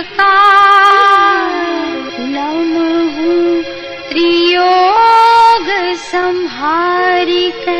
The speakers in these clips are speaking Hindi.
का लम्हु त्रियोग संहारिकै।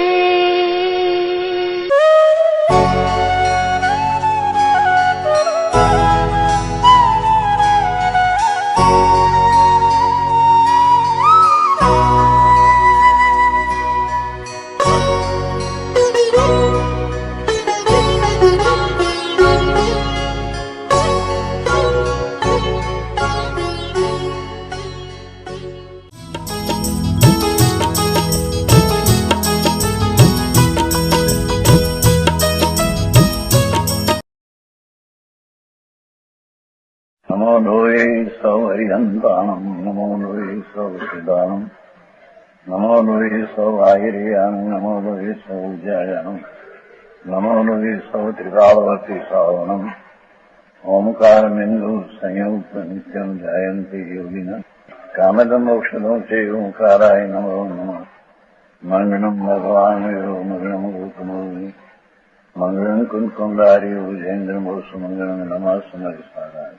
नमो लोये सौहरिहन्तानम् नमो लोये सौचिदानम् नमो लोये सौवाहिर्यानम् नमो लोये सौजायानम् नमो लोये सौत्रिकालवती सावनम् ओंकारमिन्दु संयुक्त नित्यम् जायन्ति योगिनः कामदम् मोक्षदम् च ओंकाराय नमो नमः। मङ्गलम् भगवान् विरो मङ्गलम् गौतमोनि मङ्गलम् कुन्कुण्डारि भुजेन्द्रमोसु मङ्गलम् नमः समरिसाराय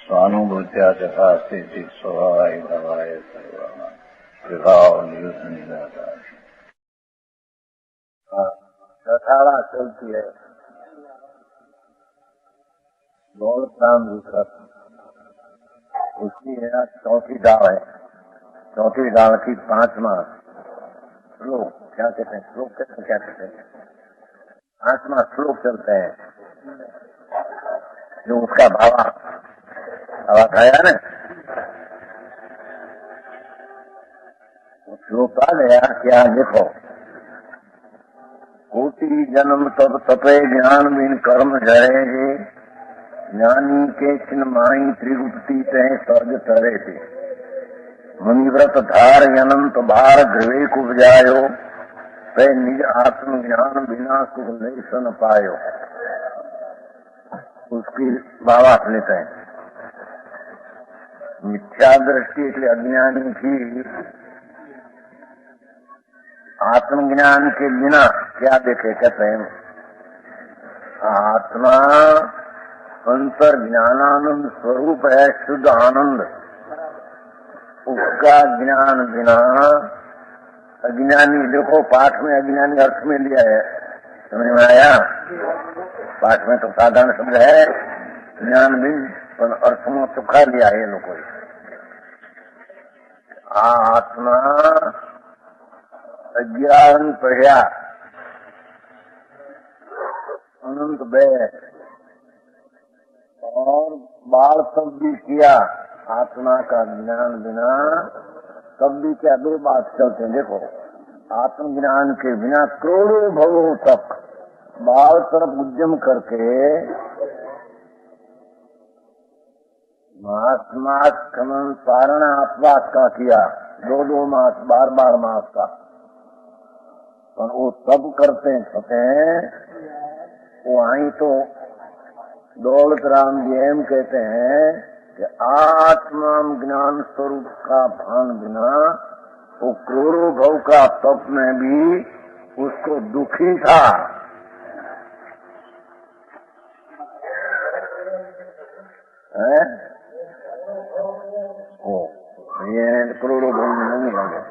स्वानुभूत्या चकास्ते चित स्वभावाय भवाय सर्वाना विभाव निदाता। कथाड़ा चलती है गौरताम दूसरा उसकी है चौथी डाल है। चौथी डाल की 5वां श्लोक क्या कहते हैं? श्लोक क्या कहते हैं? 5वां श्लोक चलते हैं जो उसका भावा आवाज आया ना। श्लोक आ गया क्या? देखो, कोटि जन्म तब तपे ज्ञान बिन कर्म जरेगे ज्ञानी के चिन्ह माई त्रिगुप्ती तय स्वर्ग तरे थे मुनिव्रत धार अनंत भार गृहे कुबजायो पे निज आत्म ज्ञान बिना सुख नहीं न पायो। उसकी भावार्थ लेते हैं। मिथ्या दृष्टि એટલે अज्ञानी की आत्मज्ञान के बिना क्या देखे? कहते हैं आत्मा अंतर ज्ञानानंद स्वरूप है, शुद्ध आनंद। उसका ज्ञान बिना अज्ञानी, देखो पाठ में अज्ञानी अर्थ में लिया है, समझ में आया? पाठ में तो साधारण शब्द है ज्ञान बिन, पर अर्थ में सुखा लिया है लोगों। आत्मा अज्ञान पढ़ा अनंत बे और बाल तब भी किया आत्मा का ज्ञान बिना, तब भी क्या? 2 बात चलते हैं। देखो, आत्मज्ञान के बिना करोड़ों भवों तक बाल तरफ उद्यम करके मास खनन पारण अपवास का किया, 2 मास 12 मास का, पर वो सब करते हैं। वो आई तो दौलत राम जी एम कहते हैं कि आत्मा ज्ञान स्वरूप का भान बिना वो करोड़ों भव का तप में भी उसको दुखी था। ये करोड़ों भव में नहीं लगे।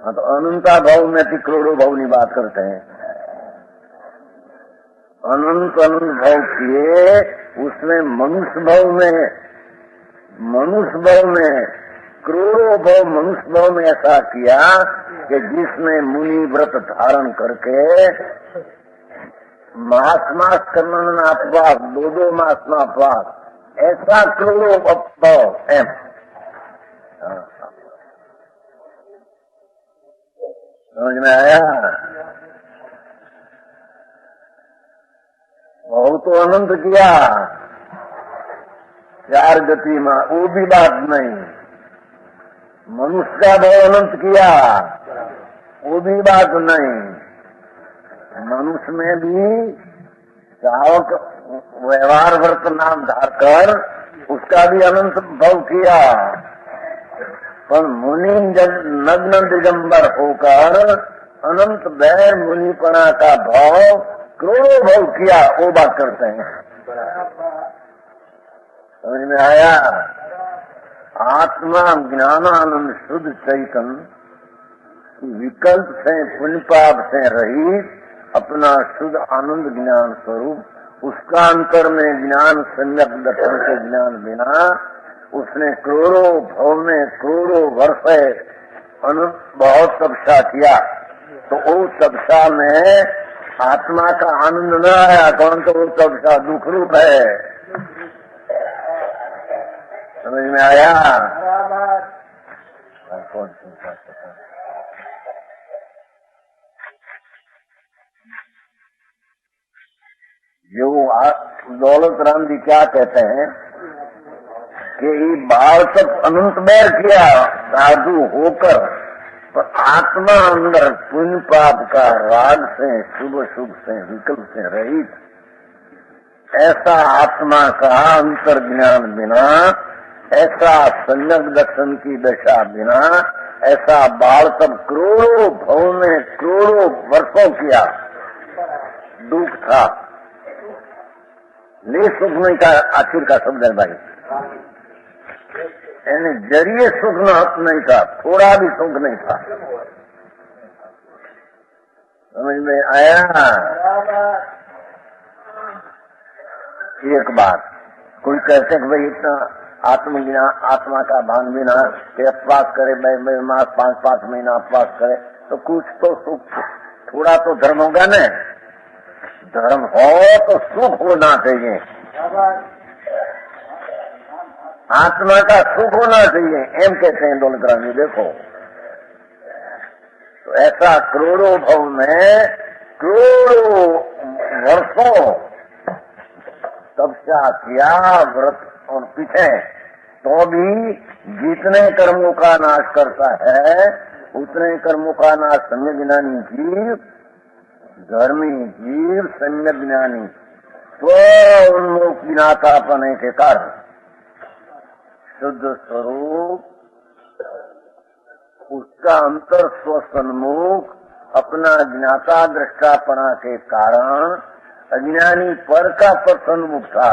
हाँ, तो अनंता भाव में भी करोड़ों भव की बात करते हैं। अनंत भाव किए, उसमें मनुष्य भाव में करोड़ों भाव मनुष्य भाव में ऐसा किया कि जिसमें मुनि व्रत धारण करके मास करना अपवास, 2 मास में अपवास, ऐसा करोड़ों भाव है। समझ में आया? बहुत तो अनंत किया 4 गति में, वो भी बात नहीं। मनुष्य का भाव अनंत किया, वो भी बात नहीं। मनुष्य में भी चावक व्यवहार व्रत नाम धारकर उसका भी अनंत भाव किया, पर मुनि नग्न दिगंबर होकर अनंत बैर मुनिपना का भाव करोड़ों भाव किया, वो बात करते हैं। समझ में आया? आत्मा ज्ञानानंद शुद्ध चैतन्य विकल्प से पुण्य पाप से रहित अपना शुद्ध आनंद ज्ञान स्वरूप, उसका अंतर में ज्ञान सम्यक दर्शन के ज्ञान बिना उसने करोड़ों भव में करोड़ों वर्ष बहुत तपस्या किया, तो वो तपस्या में आत्मा का आनंद न आया। कौन? तो वो तपस्या दुख रूप है। समझ में आया? कौन जो दौलत राम जी क्या कहते हैं कि बाल सब अनंत बैर किया साधु होकर, पर आत्मा अंदर पुण्य पाप का राग से शुभ शुभ से विकल्प से रहित, ऐसा आत्मा का अंतर ज्ञान बिना, ऐसा सम्यक दर्शन की दशा बिना, ऐसा बाल सब करोड़ों भव में करोड़ों वर्षों किया दुख था, ले सुख नहीं था। आखिर का शब्द है भाई, यानी जरिए सुख नहीं था, थोड़ा भी सुख नहीं था। समझ में आया? एक बात, कोई कहते कि भाई इतना आत्मज्ञान आत्मा का भान बिना के अपवास करे, भाई मास 5-5 महीना अपवास करे तो कुछ तो सुख, थोड़ा तो धर्म होगा न। धर्म हो तो सुख होना चाहिए, आत्मा का सुख होना चाहिए, एम कहते हैं दौलत राम जी। देखो तो ऐसा करोड़ों भव में करोड़ों वर्षों तपस्या किया, व्रत और पीछे, तो भी जितने कर्मों का नाश करता है उतने कर्मों का नाश सम्यक ज्ञानी जीव, धर्मी जीव सम्यक ज्ञानी तो उन्मुख ज्ञाता पने के कारण शुद्ध स्वरूप, उसका अंतर स्वसन्मुख अपना ज्ञाता दृष्टापना के कारण अज्ञानी पर का पर सन्मुख था।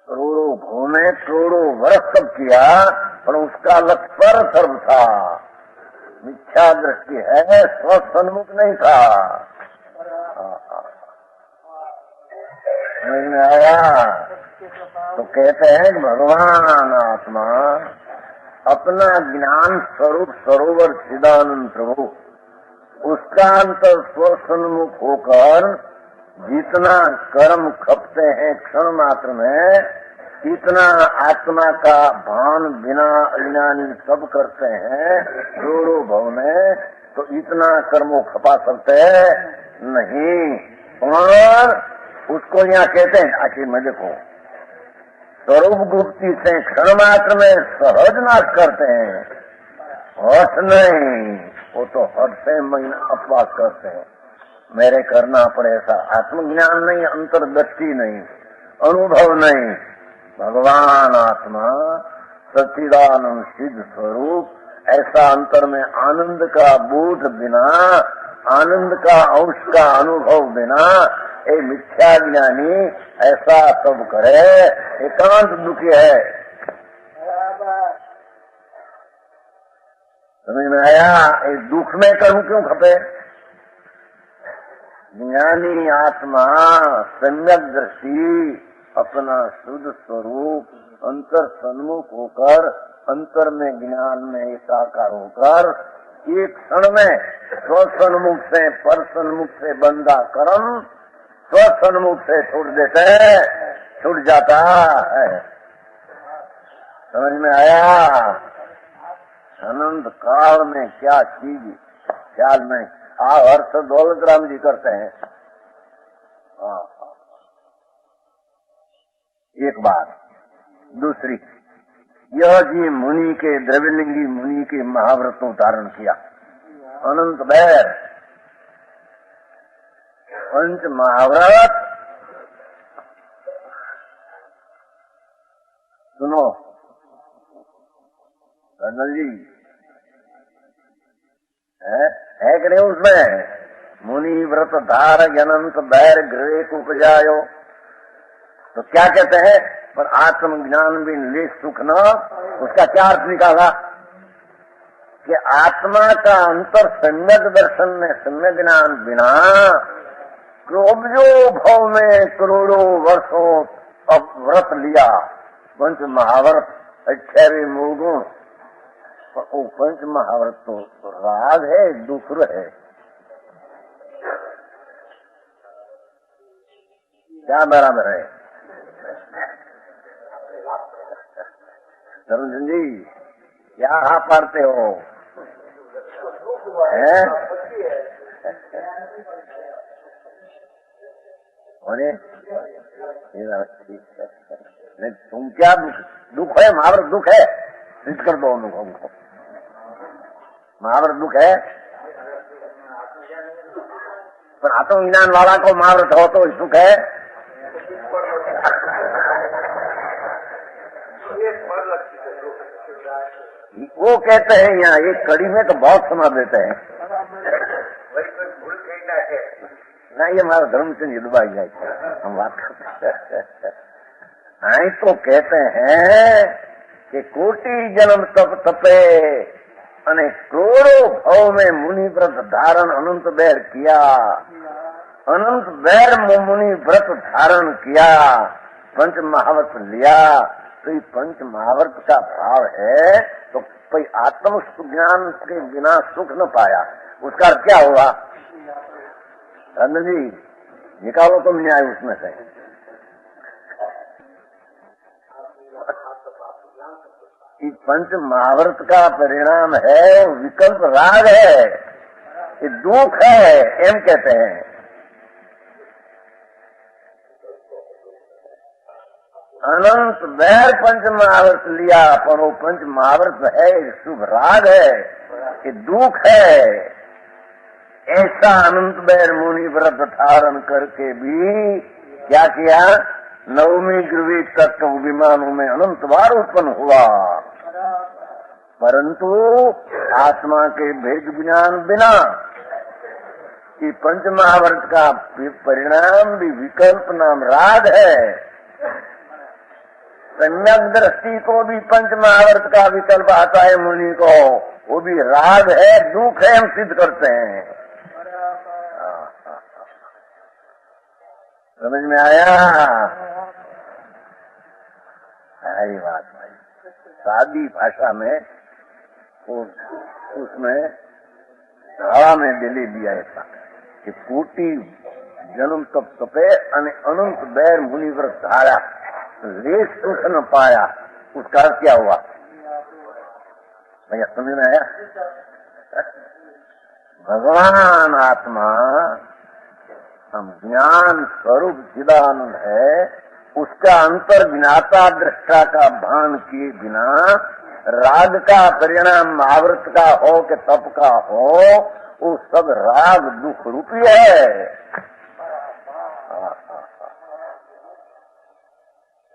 करोड़ों घूमे, करोड़ों वर्ष सब किया, पर उसका लक्ष्य पर सर्व था, मिथ्या दृष्टि है, स्वसन्मुख नहीं था। समझ में आया? तो कहते हैं भगवान आत्मा अपना ज्ञान स्वरूप सरोवर चिदानंद प्रभु, उसका अंतर स्वसन्मुख होकर जितना कर्म खपते हैं क्षण मात्र में, इतना आत्मा का भान बिना अज्ञानी सब करते हैं करोड़ों भव में, तो इतना कर्मों खपा सकते नहीं। और उसको यहाँ कहते हैं, आखिर में देखो स्वरूप गुप्ति से क्षण मात्र में सहज नाश करते हैं, हर्ष नहीं, वो तो हर्ष से महीना अपवास करते हैं, मेरे करना पड़े ऐसा आत्मज्ञान नहीं, अंतर्दृष्टि नहीं, अनुभव नहीं। भगवान आत्मा सच्चिदानंद सिद्ध स्वरूप, ऐसा अंतर में आनंद का बोध बिना, आनंद का अंश का अनुभव बिना, ये मिथ्या ज्ञानी ऐसा सब करे, एकांत दुखी है। समझ में आया? इस दुख में कर्म क्यों खपे? ज्ञानी आत्मा सम्यक दृष्टि अपना शुद्ध स्वरूप अंतर सन्मुख होकर, अंतर में ज्ञान में एकाकार होकर, एक क्षण में स्वसन्मुख से पर सन्मुख से बंधा कर्म स्वसन्मुख से छूट देते हैं, छूट जाता है। समझ में आया? अनंत काल में क्या चीज ख्याल में अर्थ दौलत राम जी करते हैं। एक बात, दूसरी, यह जी मुनि के द्रव्यलिंगी मुनि के महाव्रतों धारण किया, अनंत बैर पंच महाव्रत। सुनो कर्नल जी, है कि नहीं उसमें? मुनि व्रत धार अनंत बैर गृह उपजायो, तो क्या कहते हैं, पर आत्मज्ञान भी लेश सुख न, उसका क्या अर्थ निकाला कि आत्मा का अंतर सम्यक दर्शन में सम्यक ज्ञान बिना क्रोभ्यो भव में करोड़ों वर्षों अब व्रत लिया, पंच महाव्रत 28 मूलगुण, वो पंच महाव्रत तो राग है, दूसरा है, क्या बराबर है? धर्मचंद जी क्या आप पढ़ते हो? हैं? नहीं तुम क्या दुख है? महाव्रत दुख है, सिद्ध कर दो उनको। महाव्रत दुख है, पर आत्मज्ञान वाला को महाव्रत हो तो सुख है। वो कहते हैं यहाँ एक कड़ी में तो बहुत सुना देते हैं, ना ये हमारा धर्मचंद युद्धभाई जाए हम बात करते हैं। तो कहते हैं कि कोटि जन्म तप तपे अने करोड़ों भव में मुनि व्रत धारण अनंत बैर किया, अनंत बैर मुनि व्रत धारण किया, पंच महाव्रत लिया। तो ये पंच महाव्रत का भाव है तो कोई आत्म ज्ञान के बिना सुख न पाया, उसका अर्थ क्या हुआ? रंजन जी निकालो तुम न्याय उसमें से। इस पंच महाव्रत का परिणाम है विकल्प राग है, ये दुख है, एम कहते हैं। अनंत बैर पंच महाव्रत लिया, पर वो पंच महाव्रत है शुभ राग है, ये दुख है। ऐसा अनंत बैर मुनि व्रत धारण करके भी क्या किया? नवमी ग्रवी तक विमानों में अनंत बार उत्पन्न हुआ, परंतु आत्मा के भेद ज्ञान बिना कि पंच महाव्रत का परिणाम भी विकल्प नाम राग है। सम्यक दृष्टि को भी पंच महाव्रत का विकल्प आता है मुनि को, वो भी राग है, दुख है, हम सिद्ध करते हैं। समझ में आया? सारी बात भाई सादी भाषा में उसमें हवा में दिली दिया ऐसा कि कोटि जन्म तप तपे अने अनंत बैर मुनि व्रत धारा लेश सुख न पाया, उसका क्या हुआ भैया? समझ में आया? भगवान आत्मा हम ज्ञान स्वरूप चिदानंद है, उसका अंतर ज्ञाता दृष्टा का भान किए बिना राग का परिणाम महाव्रत का हो कि तप का हो, वो सब राग दुख रूपी है।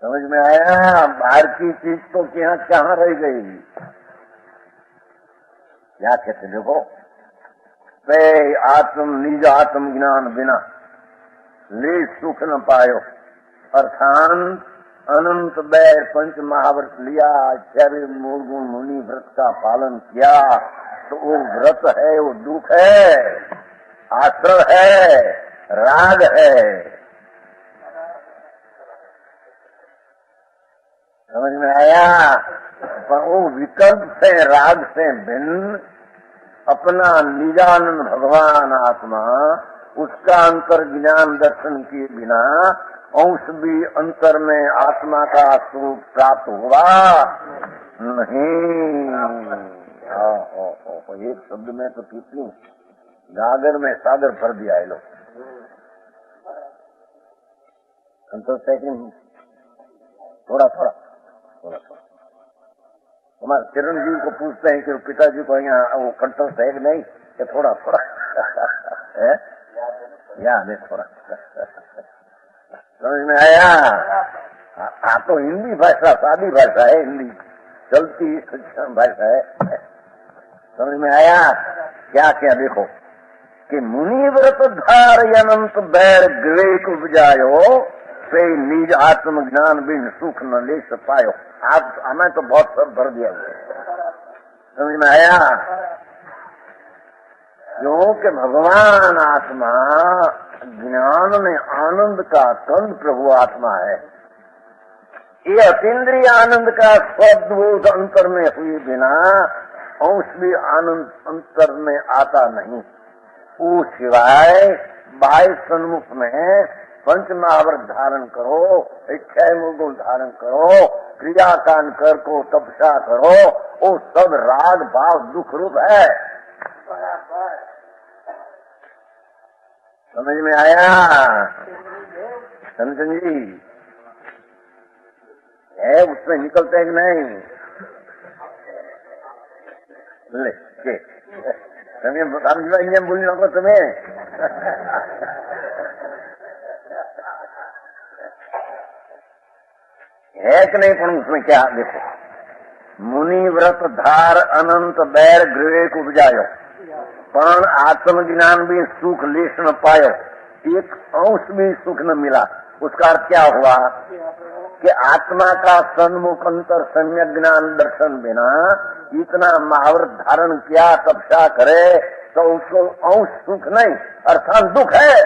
समझ में आया? बाहर की चीज तो यहाँ कहाँ रह गई? क्या कहते देखो, निज आत्म ज्ञान बिना ले सुख न पायो, अर्थात अनंत बैर पंच महाव्रत लिया, 6 मूल गुण मुनि व्रत का पालन किया, तो वो व्रत है, वो दुख है, आश्रय है, राग है। समझ में आया? पर वो विकल्प से राग से भिन्न अपना निजानंद भगवान आत्मा, उसका अंतर ज्ञान दर्शन किए बिना अंश भी अंतर में आत्मा का स्वरूप प्राप्त हुआ नहीं। एक शब्द में तो कितनी गागर में सागर भर दिया है लोग। संतोष है कि थोड़ा थोड़ा थोड़ा थोड़ा हमारे किरण जी को पूछते हैं कि पिताजी को यहाँ वो कंठस्थ है कि नहीं, कि थोड़ा थोड़ा है, याद है थोड़ा। समझ में आया? हाँ तो हिंदी भाषा सादी भाषा है, हिंदी चलती सक्षम भाषा है। समझ में आया? क्या क्या देखो कि मुनि व्रत धार अनंत बैर ग्रेक उपजायो से निज आत्मज्ञान बिन सुख न ले पायो। आप हमें तो बहुत सब भर दिया, समझ में आया? क्योंकि भगवान आत्मा ज्ञान में आनंद का तन प्रभु आत्मा है। ये अतीन्द्रिय आनंद का स्वबोध अंतर में हुए बिना अंश भी आनंद अंतर में आता नहीं। वो सिवाय बाह्य सन्मुख में पंच महाव्रत धारण करो, इच्छा मुगुण धारण करो, क्रिया कांड कर को तपस्या करो, वो सब राग भाव दुख रूप है। समझ में आया समझन जी? है उसमें निकलते कि नहीं? ले के तुम्हें बोलना को तुम्हें है कि नहीं? पर उसमें क्या देखो, मुनि व्रत धार अनंत बैर गृह उपजायो, पण आत्मज्ञान भी सुख लेश न पायो, एक अंश भी सुख न मिला। उसका अर्थ क्या हुआ कि आत्मा का सन्मुख अंतर सम्यक ज्ञान दर्शन बिना इतना महाव्रत धारण किया, तपस्या करे, तो उसको अंश सुख नहीं अर्थात दुख है।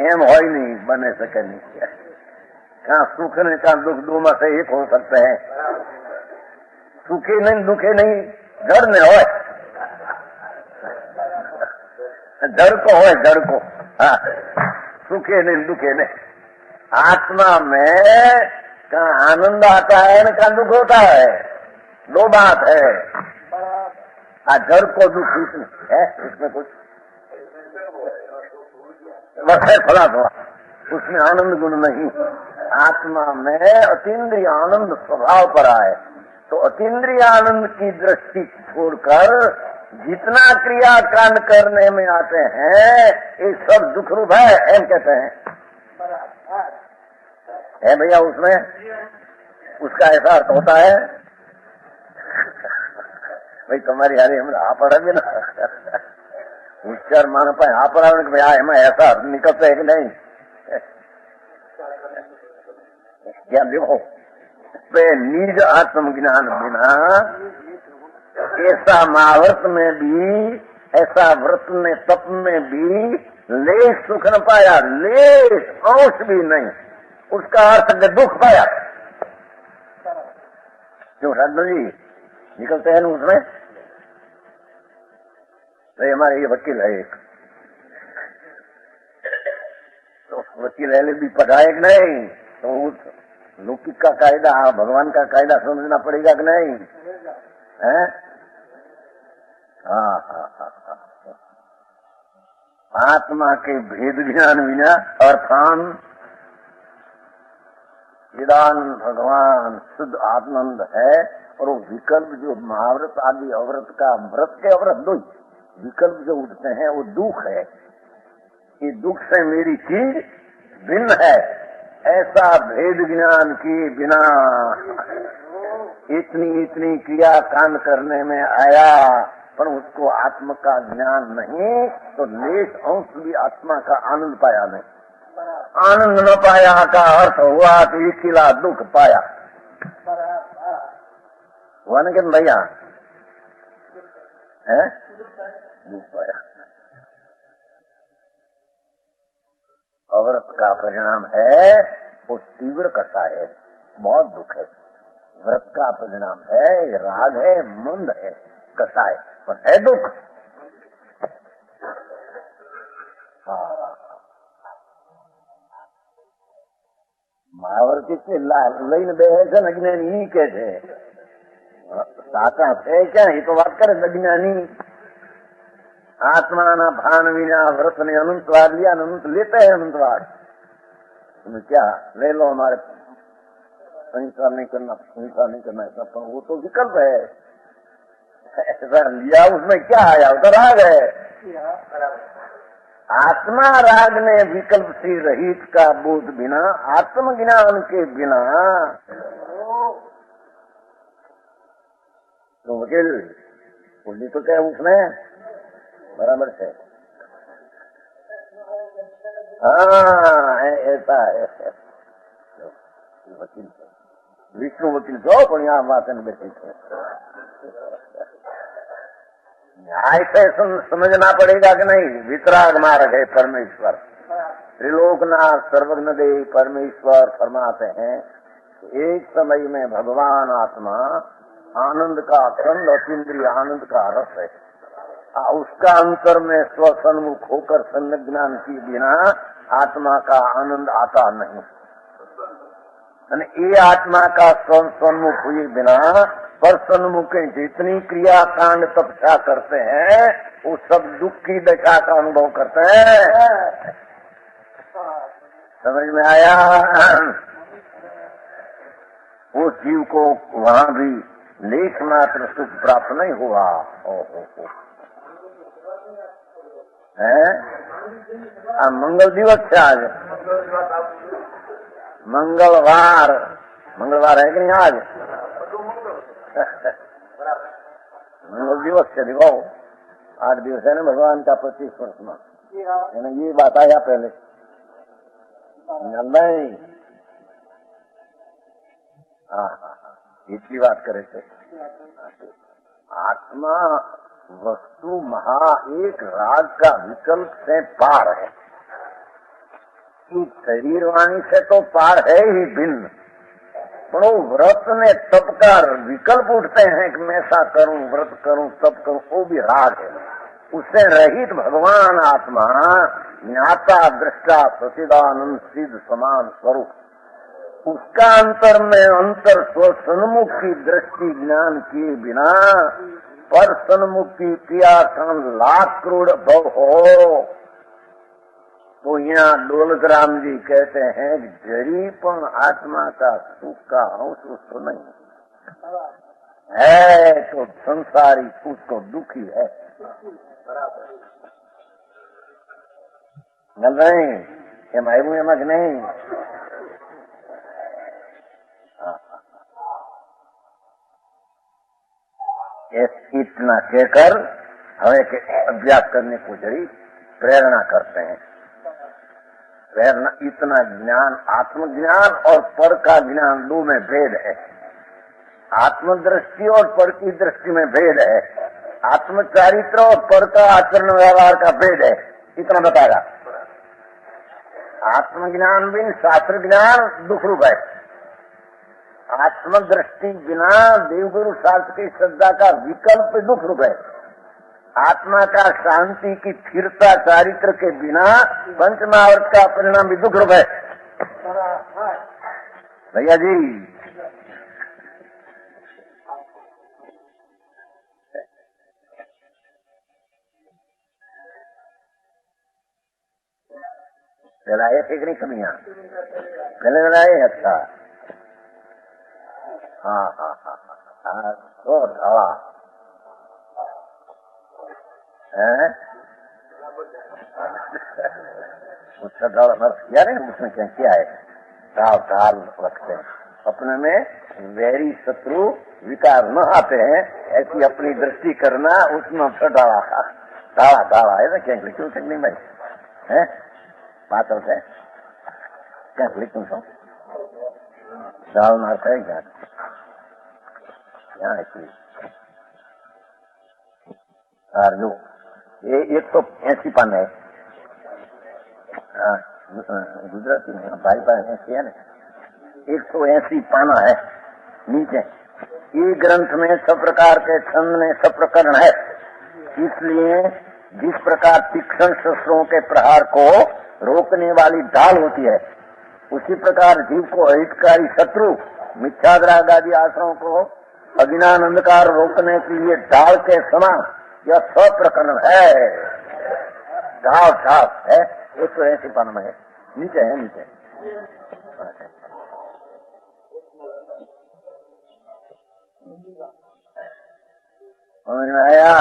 एम हो ही नहीं, बने सके नहीं। कहाँ सुख नहीं, कहाँ दुख, दो में से एक हो सकते हैं। सुखे नहीं दुखे नहीं, डर में हो, डर को हो, डर को। हाँ, सुखे नहीं दुखे नहीं। आत्मा में कहाँ आनंद आता है न कहाँ दुख होता है, दो बात है। डर को दुख है, इसमें कुछ बस है, फला थोड़ा उसमें आनंद गुण नहीं। आत्मा में अतीन्द्रिय आनंद स्वभाव पर आए, तो अतीन्द्रिय आनंद की दृष्टि छोड़कर जितना क्रिया कांड करने में आते हैं ये सब दुख रूप है, एम कहते हैं। है भैया, उसमें उसका ऐसा अर्थ होता है भाई तुम्हारी हारे हम आप भी ना उच्चार मान पाए आप भैया हमें ऐसा अर्थ निकलता है कि नहीं? क्या देखो, निज आत्मज्ञान बिना ऐसा महाव्रत में भी, ऐसा व्रत में तप में भी लेश सुख न पाया, लेश अंश भी नहीं। उसका अर्थ दुख पाया। क्यों साधु जी निकलते हैं ना उसमें? तो हमारे ये वकील है एक, तो वकील है भी पढ़ाए कि नहीं? तो उस लौकिक का कायदा भगवान का कायदा समझना पड़ेगा कि नहीं? है? हाँ हाँ हाँ हाँ। आत्मा के भेद ज्ञान बिना अर्थान विदान भगवान शुद्ध आत्मानंद है। और वो विकल्प जो महाव्रत आदि अव्रत का, व्रत के अव्रत दो विकल्प जो उठते हैं वो दुख है। ये दुख से मेरी चीज भिन्न है, ऐसा भेद ज्ञान के बिना इतनी इतनी क्रिया कांड करने में आया, पर उसको आत्मा का ज्ञान नहीं, तो लेश अंश भी आत्मा का आनंद पाया नहीं। आनंद न पाया का अर्थ हुआ कि अकेला दुख पाया। हुआ ना कि भैया? है दुख पाया। अव्रत का परिणाम है वो तीव्र कथा है, बहुत दुख है। व्रत का परिणाम है राग है, मंद है, कथा है, पर है दुख। મહાવર્તી લઈને બેસે છે ને અજ્ઞાની ઈ કે છે સાચા છે ક્યાં? એ તો વાત કરે અજ્ઞાની आत्मा भान विना व्रत ने अनंतवाद लिया, अनंत लेते हैं अनंतवाद। तुम्हें क्या ले लो, हमारे संसार नहीं करना, संसार नहीं करना, ऐसा तो वो तो विकल्प है। ऐसा लिया उसमें क्या आया? उधर राग है। आत्मा राग ने विकल्प से रहित का बोध बिना, आत्मज्ञान के बिना तो वकील बोली तो क्या उसमें बराबर है। हाँ ऐसा है। वकील विष्णु वकील जो पण यहाँ मातन बेटी थे। न्याय से समझना पड़ेगा कि नहीं। वितराग मार्ग है परमेश्वर। त्रिलोकनाथ सर्वज्ञ देव परमेश्वर फरमाते हैं एक समय में भगवान आत्मा आनंद का खंड अतीन्द्रिय आनंद का रस है। उसका अंतर में स्वसन्मुख होकर सम्यक ज्ञान के बिना आत्मा का आनंद आता नहीं। ये आत्मा का सन्मुख हुए बिना पर सन्मुख जितनी क्रिया कांड तपस्या करते हैं वो सब दुख की दशा का अनुभव करते हैं। समझ में आया। उस जीव को वहाँ भी लेख मात्र सुख प्राप्त नहीं हुआ। है मंगल दिवस है आज। मंगलवार है कि नहीं आज। मंगल दिवस से दिखाओ 8 दिवस है ना भगवान का 25 वर्ष में। ये बात आया पहले नहीं। इतनी बात करे थे। आत्मा वस्तु महा एक राग का विकल्प से पार है। शरीर वाणी से तो पार है ही भिन्न, पर वो व्रत में तप का विकल्प उठते हैं कि मैं ऐसा करूं व्रत करूं तप करूं, वो भी राग है। उससे रहित भगवान आत्मा ज्ञाता दृष्टा सचिदानंद सिद्ध समान स्वरूप। उसका अंतर में अंतर स्व सन्मुख की दृष्टि ज्ञान किए बिना पर सन्मुख की क्रिया लाख करोड़ भव हो तो यहाँ दौलतराम जी कहते हैं जरीपन आत्मा का सुख का अंश उसको नहीं है तो संसारी उसको दुखी है। नहीं एम આવ્યું એમાં કે नहीं। इतना कहकर हमें के अभ्यास करने को जरी प्रेरणा करते हैं। प्रेरणा इतना ज्ञान आत्मज्ञान और पर का ज्ञान दो में भेद है। आत्मदृष्टि और पर की दृष्टि में भेद है। आत्मचारित्र और पर का आचरण व्यवहार का भेद है। इतना बताएगा। आत्मज्ञान बिन शास्त्र ज्ञान दुख रूप है। आत्मदृष्टि बिना देवगुरु शास्त्र की श्रद्धा का विकल्प दुख रूप है। आत्मा का शांति की स्थिरता चारित्र के बिना पंचमावर्त का परिणाम भी दुख रूप है। भैया जी चलाए ठीक नहीं कमियां पहले चलाए। अच्छा हाँ तो ढाला है उसका ढाला किया नहीं। उसमें क्या किया है ढाल रखते हैं अपने में वैरी शत्रु विकार न आते हैं ऐसी अपनी दृष्टि करना उसमें ढाला ढाला है ना। क्या लिखूं नहीं भाई है बात होता है क्या लिखूं सो डालना है क्या यहाँ जो ये 180 पान है गुजराती में भाई भाई 80 है ना 180 पाना है नीचे। ये ग्रंथ में सब प्रकार के छंद में सब प्रकरण है। इसलिए जिस प्रकार तीक्ष्ण शस्त्रों के प्रहार को रोकने वाली ढाल होती है उसी प्रकार जीव को अहितकारी शत्रु मिथ्याद्राग आदि आश्रमों को अज्ञान अंधकार रोकने के लिए ढाल के समान यह सब प्रकरण है। ढाल है 180 पान में है नीचे है नीचे। आया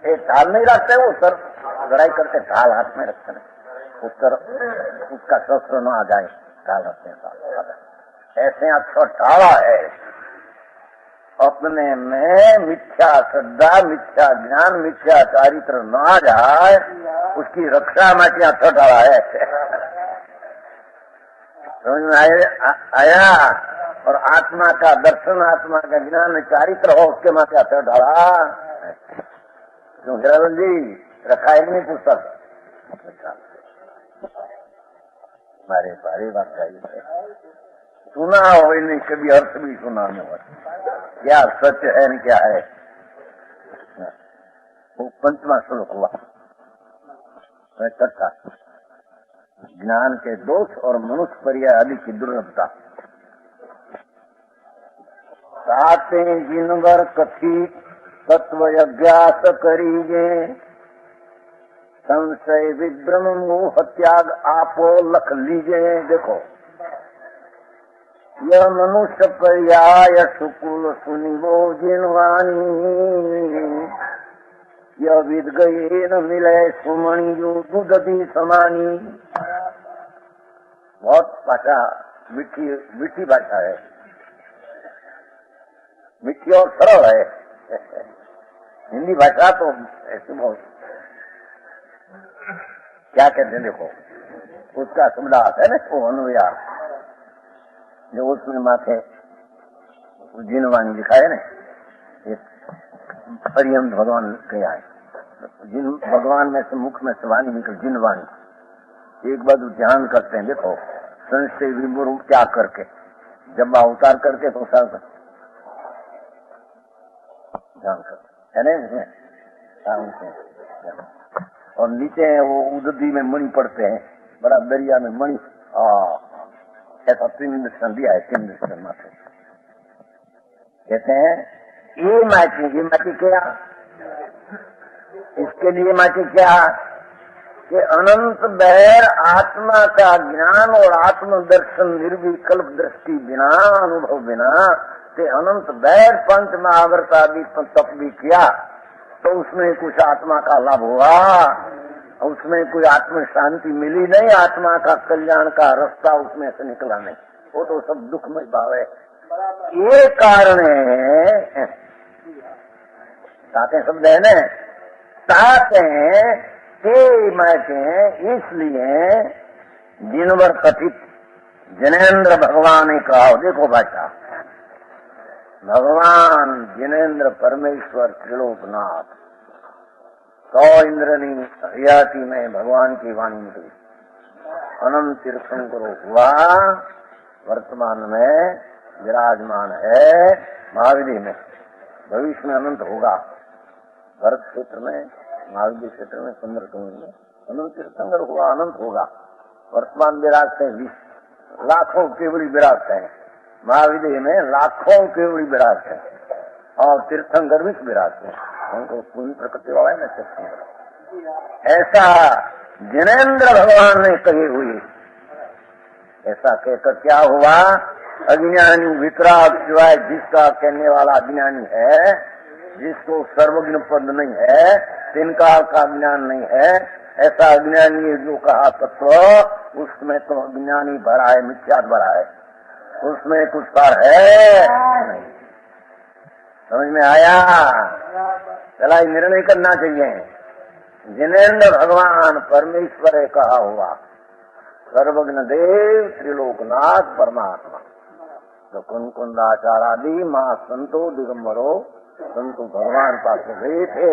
ये ढाल नहीं रखते वो सर लड़ाई करते ढाल हाथ में रखते हैं उत्तर उसका शस्त्र न आ जाए ढाल रखते हैं। ऐसे अच्छा ढाला है अपने में मिथ्या श्रद्धा, मिथ्या ज्ञान, मिथ्या चारित्र न आ जाए, उसकी रक्षा में क्या ठटाड़ा है। समझ में आया? और आत्मा का दर्शन, आत्मा का ज्ञान, चारित्र हो, उसके माँ क्या ठटाड़ा। क्यों हिरावन जी रखा है नहीं पुस्तक? हमारे सारी बात चाहिए सुना हो, नहीं कभी अर्थ भी सुना नहीं हो, क्या सच है न क्या है। वो 5वां श्लोक हुआ कथा, ज्ञान के दोष और मनुष्य पर्याय आदि की दुर्लभता। साते जिनवर कथी तत्व अभ्यास करीजे, संशय विभ्रम मोह त्याग आपो लख लीजे। देखो, यह मनुष्य पर्याय सुकुल सुनिवो जिनवानी, यह विद गए न मिले सुमणि जो दूध दी समानी। बहुत भाषा मीठी भाषा है, मीठी और सरल है। हिंदी भाषा तो ऐसे बहुत क्या कहते हैं, देखो उसका शब्दार्थ है ना, वो अनुयार जो उसमें माथे जिनवाणी लिखा है ना, ये पर्यंत भगवान कहा है। जिन भगवान में से मुख में से वाणी निकल जिनवाणी। एक बात ध्यान करते हैं, देखो संशय विमुख त्याग करके, जब अवतार करके तो सब ध्यान करते है ना। और नीचे वो उदधी में मणि पड़ते हैं, बड़ा दरिया में मणि, ऐसा 3 दर्शन दिया है। 3 दर्शन माथे कहते हैं ये माटी क्या, इसके लिए माटी क्या कि अनंत बैर आत्मा का ज्ञान और आत्म दर्शन निर्विकल्प दृष्टि बिना, अनुभव बिना ते अनंत बैर पंच महाव्रत आदि तप भी किया तो उसमें कुछ आत्मा का लाभ हुआ, उसमें कोई आत्म शांति मिली नहीं, आत्मा का कल्याण का रास्ता उसमें से निकला नहीं, वो तो सब दुखमय भाव है। ये कारण है, ताते शब्द है न, ताते इसलिए जिनवर कथित जिनेन्द्र भगवान ने कहा। देखो भाषा, भगवान जिनेन्द्र परमेश्वर त्रिलोकनाथ 100 इंद्रनी हरियाती में भगवान की वाणी निकली। अनंत तीर्थंकर हुआ, वर्तमान में विराजमान है महाविधि में, भविष्य में अनंत होगा। भरत क्षेत्र में, महाविधि क्षेत्र में, सुंदरकांड में अनंत तीर्थंकर हुआ, अनंत होगा। वर्तमान विराजते 20 लाखों केवली विराजते हैं, महाविधि में लाखों केवली विराजते हैं, और तीर्थंकर भी विराजते हैं, उनको पूरी प्रकृति वाला है ना तीर्थंकर। ऐसा जिनेन्द्र भगवान ने कही हुई। ऐसा कहकर क्या हुआ, अज्ञानी वितराग सिवाय जिसका कहने वाला अज्ञानी है, जिसको सर्वज्ञ पद नहीं है, तिनका का ज्ञान नहीं है, ऐसा अज्ञानी जो कहा तत्व, उसमें तो अज्ञानी भरा है, मिथ्यात भरा है, उसमें कुछ सार है नहीं। समझ में आया? चला निर्णय करना चाहिए। जिनेन्द्र भगवान परमेश्वर है कहा हुआ, सर्वज्ञ देव त्रिलोकनाथ परमात्मा। तो कुंदाचारादि माँ संतो दिगंबरो संतो भगवान पास गए थे,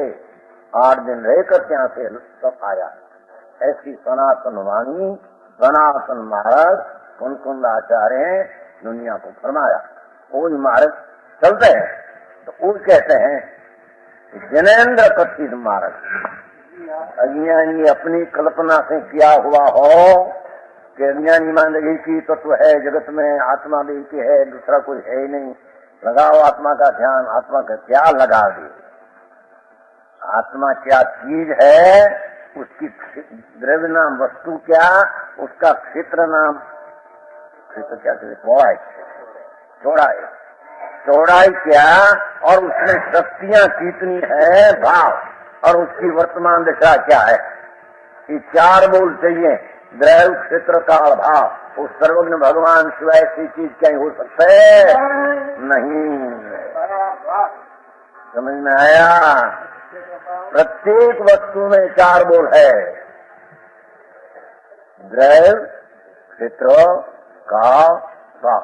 8 दिन रहकर यहाँ से सब आया। ऐसी सनातन वाणी, सनातन मार्ग कुंदाचार्य दुनिया को फरमाया। कोई मार्ग चलते हैं तो वो कहते हैं जिनेन्द्र कथित मार्ग। अज्ञानी अपनी कल्पना से किया हुआ हो कि अज्ञानी मान एक ही तत्व है जगत में, आत्मा भी की है, दूसरा कोई है ही नहीं, लगाओ आत्मा का ध्यान। आत्मा का क्या लगा दी? आत्मा क्या चीज है, उसकी द्रव्य नाम वस्तु क्या, उसका क्षेत्र नाम, क्षेत्र क्या चौड़ाई, चौड़ाई चौड़ाई क्या, और उसमें शक्तियां कितनी है भाव, और उसकी वर्तमान दशा क्या है। ये 4 बोल चाहिए द्रव्य क्षेत्र काल भाव, उस सर्वज्ञ भगवान शिवाय ऐसी चीज क्या हो सकता है? नहीं। समझ में आया? प्रत्येक वस्तु में चार बोल है, द्रव्य क्षेत्र काल भाव।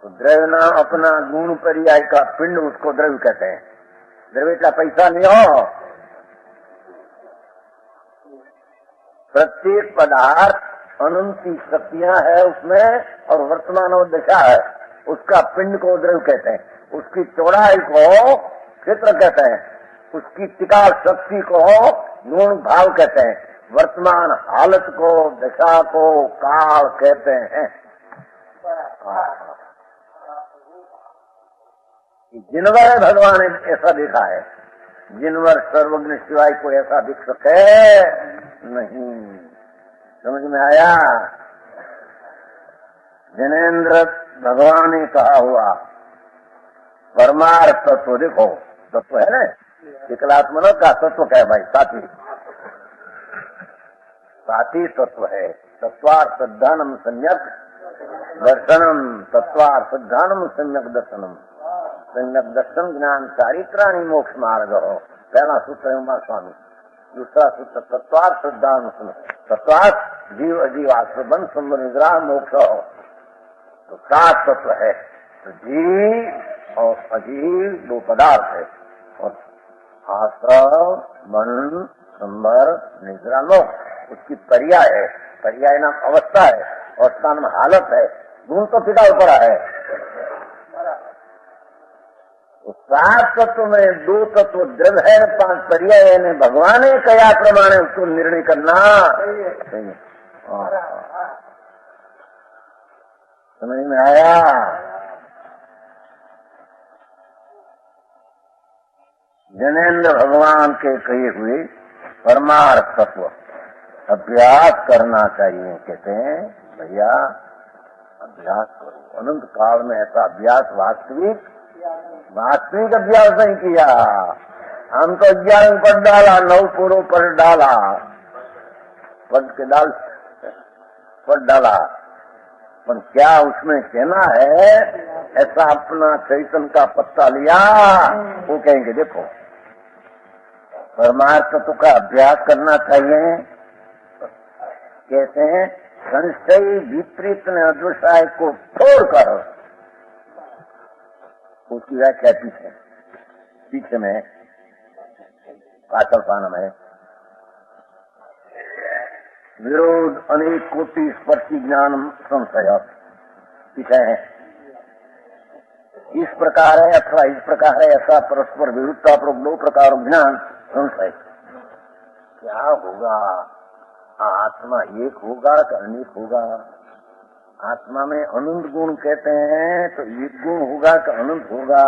तो द्रव्य नाम अपना गुण पर्याय का पिंड, उसको द्रव्य कहते हैं। द्रव्य का पैसा नहीं हो, प्रत्येक पदार्थ अनंती शक्तियां है उसमें और वर्तमान और दशा है, उसका पिंड को द्रव्य कहते हैं। उसकी चौड़ाई को क्षेत्र कहते हैं, उसकी टिकाल शक्ति को गुण भाव कहते हैं, वर्तमान हालत को दशा को काल कहते हैं। जिनवर भगवान ने ऐसा देखा है, जिनवर सर्वज्ञ शिवाय को ऐसा दिख सके नहीं। समझ में आया? जिनेन्द्र भगवान ने कहा हुआ परमार्थ तत्व, देखो तत्व है ना, विकलात्मन का तत्व क्या है भाई? साथी, साथी तत्व है। तत्वार्थ सिद्धानम सम्यक दर्शनम, तत्वार्थ सिद्धानम सम्यक दर्शनम। सम्यक दर्शन ज्ञान चारित्राणी मोक्ष मार्ग हो, पहला सूत्र है उमा स्वामी। दूसरा सूत्र तत्वार्थ सिद्धांत, तत्वार्थ जीव अजीवाश्र बन सुंदर निग्रह मोक्ष हो। तो सात तत्व है, तो जीव और अजीव दो पदार्थ है, और आश्रव मन संबर निग्रह मोक्ष उसकी पर्याय है। पर्याय नाम अवस्था है और स्थान में हालत है। गुण तो पिता ऊपर है। सात तत्व में दो तत्व द्रव्य है, पांच पर्याय है। भगवान ने कया प्रमाणे उसको निर्णय करना चाहिए। समझ में आया? जनेन्द्र भगवान के कहे हुए परमार्थ तत्व अभ्यास करना चाहिए। कहते हैं भैया अभ्यास करो। अनंत काल में ऐसा अभ्यास वास्तविक अभ्यास नहीं किया। हम तो 11 पद डाला, 9 पूर्व पर डाला, पद के डाल पद डाला, पर क्या उसमें कहना है? ऐसा अपना चैतन्य का पत्ता लिया, वो कहेंगे देखो परमार्थ तत्व का अभ्यास करना चाहिए। कहते हैं संशय विपरीत ने अदृश्य को छोड़कर, उसकी व्याख्या पीछे में पाचल में विरोध अनेक कोटि स्पर्शी ज्ञान संशय पीछे है। इस प्रकार है अथवा इस प्रकार है, ऐसा परस्पर विरुद्धता पर दो प्रकार ज्ञान संशय। क्या होगा? आत्मा एक होगा कि अनेक होगा? आत्मा में अनंत गुण कहते हैं, तो एक गुण होगा कि अनंत होगा?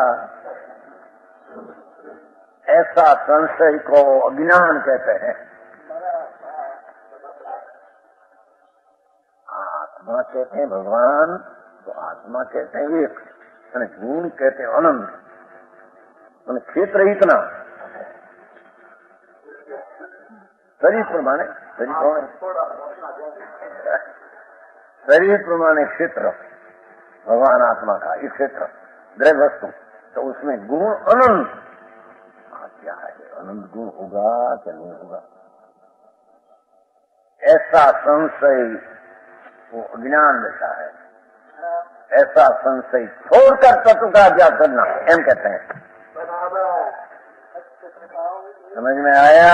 ऐसा संशय को अज्ञान कहते हैं। आत्मा कहते हैं भगवान, तो आत्मा कहते हैं एक, गुण कहते हैं अनंत। क्षेत्र इतना शरीर प्रमाणे, शरीर प्रमाणे क्षेत्र भगवान आत्मा का, इस क्षेत्र द्रव्य वस्तु, तो उसमें गुण अनंत। क्या है? अनंत गुण होगा क्या नहीं होगा? ऐसा संशय वो अज्ञान दशा है। ऐसा संशय छोड़कर तत्व का अभ्यास करना एम कहते हैं। समझ में आया?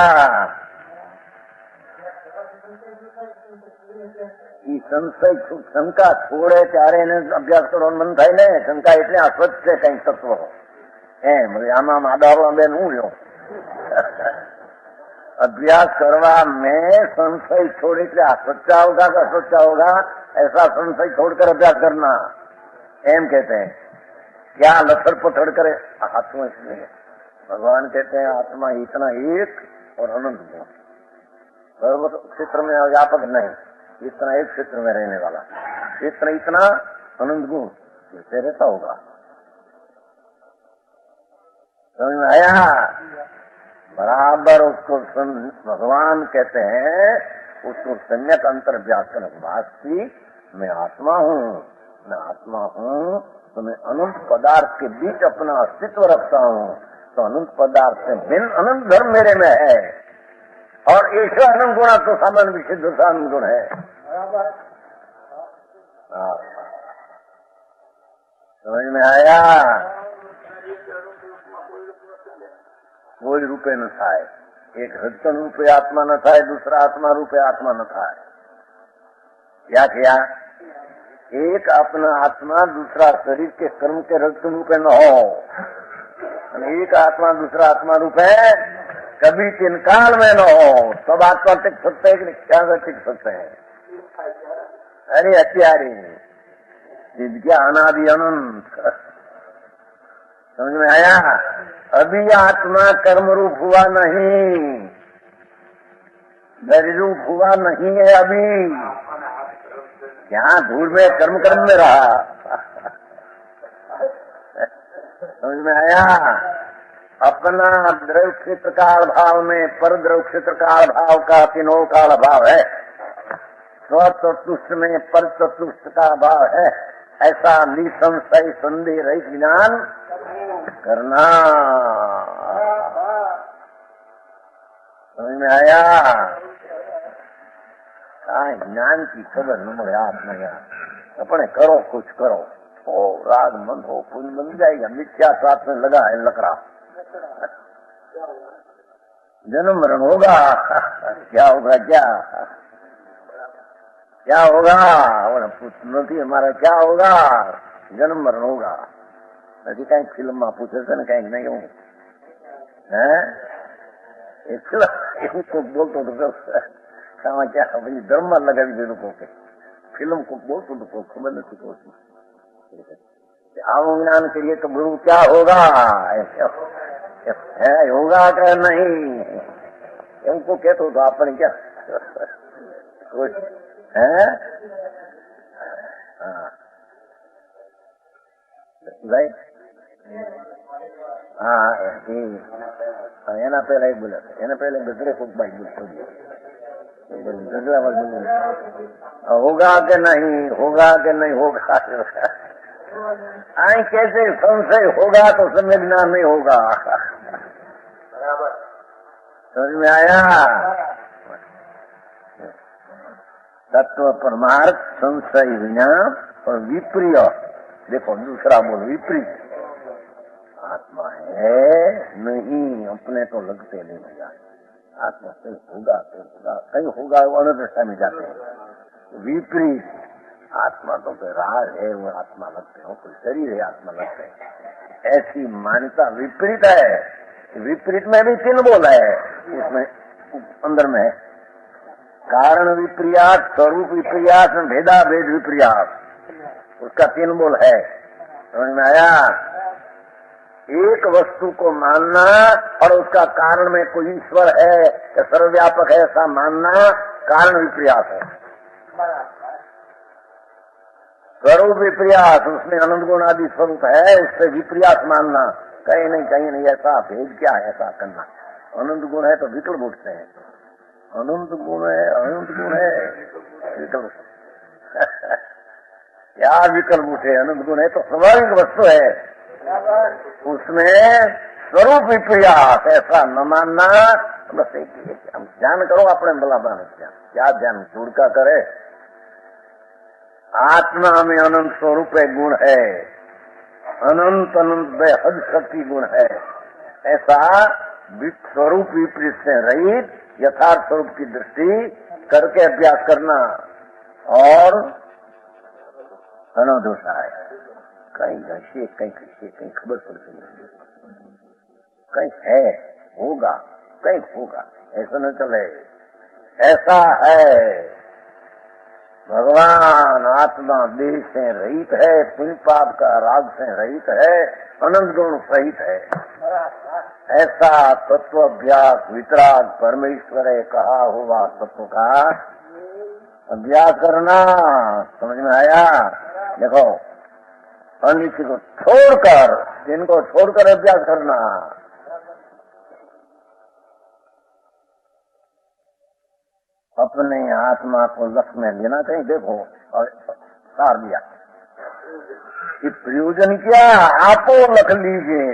संशय शंका छोड़े ત્યારે અભ્યાસ કરવાનો મન થાય ને. શંકા એટલે અસ્વચ્છ છે કઈક તત્વ એમ આમાં માદાવાળા બેન હું લ્યો अभ्यास करवा में संशय छोड़े के सच्चा होगा का सच्चा होगा, ऐसा संशय छोड़कर अभ्यास करना एम कहते हैं। क्या लथड़ पथड़ करे आत्मा, इसलिए भगवान कहते हैं आत्मा इतना एक और अनंत गुण, सर्व क्षेत्र में व्यापक नहीं, इतना एक क्षेत्र में रहने वाला क्षेत्र इतना अनंत गुण कैसे रहता होगा? समझ में आया? बराबर उसको भगवान कहते हैं उसको सम्यक अंतर व्यास कर वास्तविक मैं आत्मा हूँ, मैं आत्मा हूँ तो मैं अनंत पदार्थ के बीच अपना अस्तित्व रखता हूँ, तो अनंत पदार्थ से भिन्न अनंत धर्म मेरे में है और ईश्वर अनंत गुणा तो सामान्य विशुद्ध सामान्य गुण है। समझ में आया? कोई रूपे न था, एक हृदय रूपे आत्मा न था, दूसरा आत्मा रूपे आत्मा न था। क्या किया? एक अपना आत्मा दूसरा शरीर के कर्म के हृदय रूपे न हो, एक आत्मा दूसरा आत्मा रूपे कभी तीन काल में न हो, सब आत्मा टिक सकते हैं कि क्या टिक सकते हैं? अरे हत्यारी क्या अनादि अनंत। समझ में आया? अभी आत्मा कर्म रूप हुआ नहीं, दरी रूप हुआ नहीं है अभी, क्या धूल में कर्म कर्म में रहा। समझ में आया? अपना द्रव्य क्षेत्र काल भाव में पर द्रव्य क्षेत्र काल भाव का तीनों काल भाव है, स्वचतुष्ट में पर चतुष्ट का भाव है। ऐसा निसंशय संदेह रहित ज्ञान करना। समझ में आया? ज्ञान की खबर न મળે आपने अपने करो कुछ करो, ओ राग मन हो पुण्य बन जाएगा। मिथ्या साथ में लगा है लकड़ा, जन्म मरण होगा। क्या होगा? क्या होगा? नहीं हमारा क्या होगा? जन्म मरण होगा। नहीं कहीं फिल्म में पूछे थे ना, कहीं नहीं हूँ को बोलते तो क्या भाई धर्म लगा लोगों के फिल्म को बोलते तो खबर नहीं होती। आओ ज्ञान के लिए तो गुरु क्या होगा, है होगा क्या नहीं, उनको कहते तो आपने क्या कुछ है? भाई એના પહેલા એક બોલે, એના પહેલા ગજરે કોક બાઈક गजरा होगा कि नहीं होगा कि नहीं होगा। आई कैसे संशय होगा तो समय ज्ञान नहीं होगा। समझ में आया? तत्व परमार्थ संशय विना और विप्रिय। देखो दूसरा बोल विपरीत आत्मा है नहीं, अपने तो लगते नहीं होगा। आत्मा से होगा तो होगा, कहीं होगा वो अनदृष्टा में जाते हैं। विपरीत आत्मा तो कोई राज है, वो आत्मा लगते हो, कोई शरीर है आत्मा लगते हैं, ऐसी मान्यता विपरीत है। विपरीत में भी तीन बोला है, उसमें अंदर में कारण विपर्यास, स्वरूप विपर्यास, भेदा भेद विपर्यास, उसका तीन बोल है। समझ में आया? एक वस्तु को मानना और उसका कारण में कोई ईश्वर है या सर्वव्यापक है ऐसा मानना कारण विपर्यास है। स्वरूप विपर्यास, उसमें अनंत गुण आदि स्वरूप है, उससे विपर्यास मानना कहीं नहीं ऐसा भेद क्या है ऐसा करना। अनंत गुण है तो विकल्प उठते हैं, अनंत गुण है विकल्प क्या विकल्प उठे? अनंत गुण है तो स्वाभाविक वस्तु है, उसमें स्वरूप विपर्यास ऐसा न मानना। बस एक हम ध्यान करो अपने भला बाने क्या ध्यान जोड़ का करे। आत्मा में अनंत स्वरूप गुण है, अनंत बेहद शक्ति गुण है, ऐसा स्वरूप विपरीत से रहित यथार्थ स्वरूप की दृष्टि करके अभ्यास करना और अनदोषा है। कहीं घसे कहीं खबर पड़ती नहीं, कहीं है होगा कहीं होगा, ऐसा न चले। ऐसा है भगवान आत्मा देह से रहित है, पुण्य पाप का राग से रहित है, अनंत गुण सहित है। ऐसा तत्व अभ्यास वितराग परमेश्वर है कहा हुआ तत्व का अभ्यास करना। समझ में आया? देखो अनिश्चित को छोड़कर, जिनको छोड़कर अभ्यास करना। अपने आत्मा को लक्ष्य में लेना चाहिए। देखो और सार दिया कि प्रयोजन क्या, आपो लख लीजिए।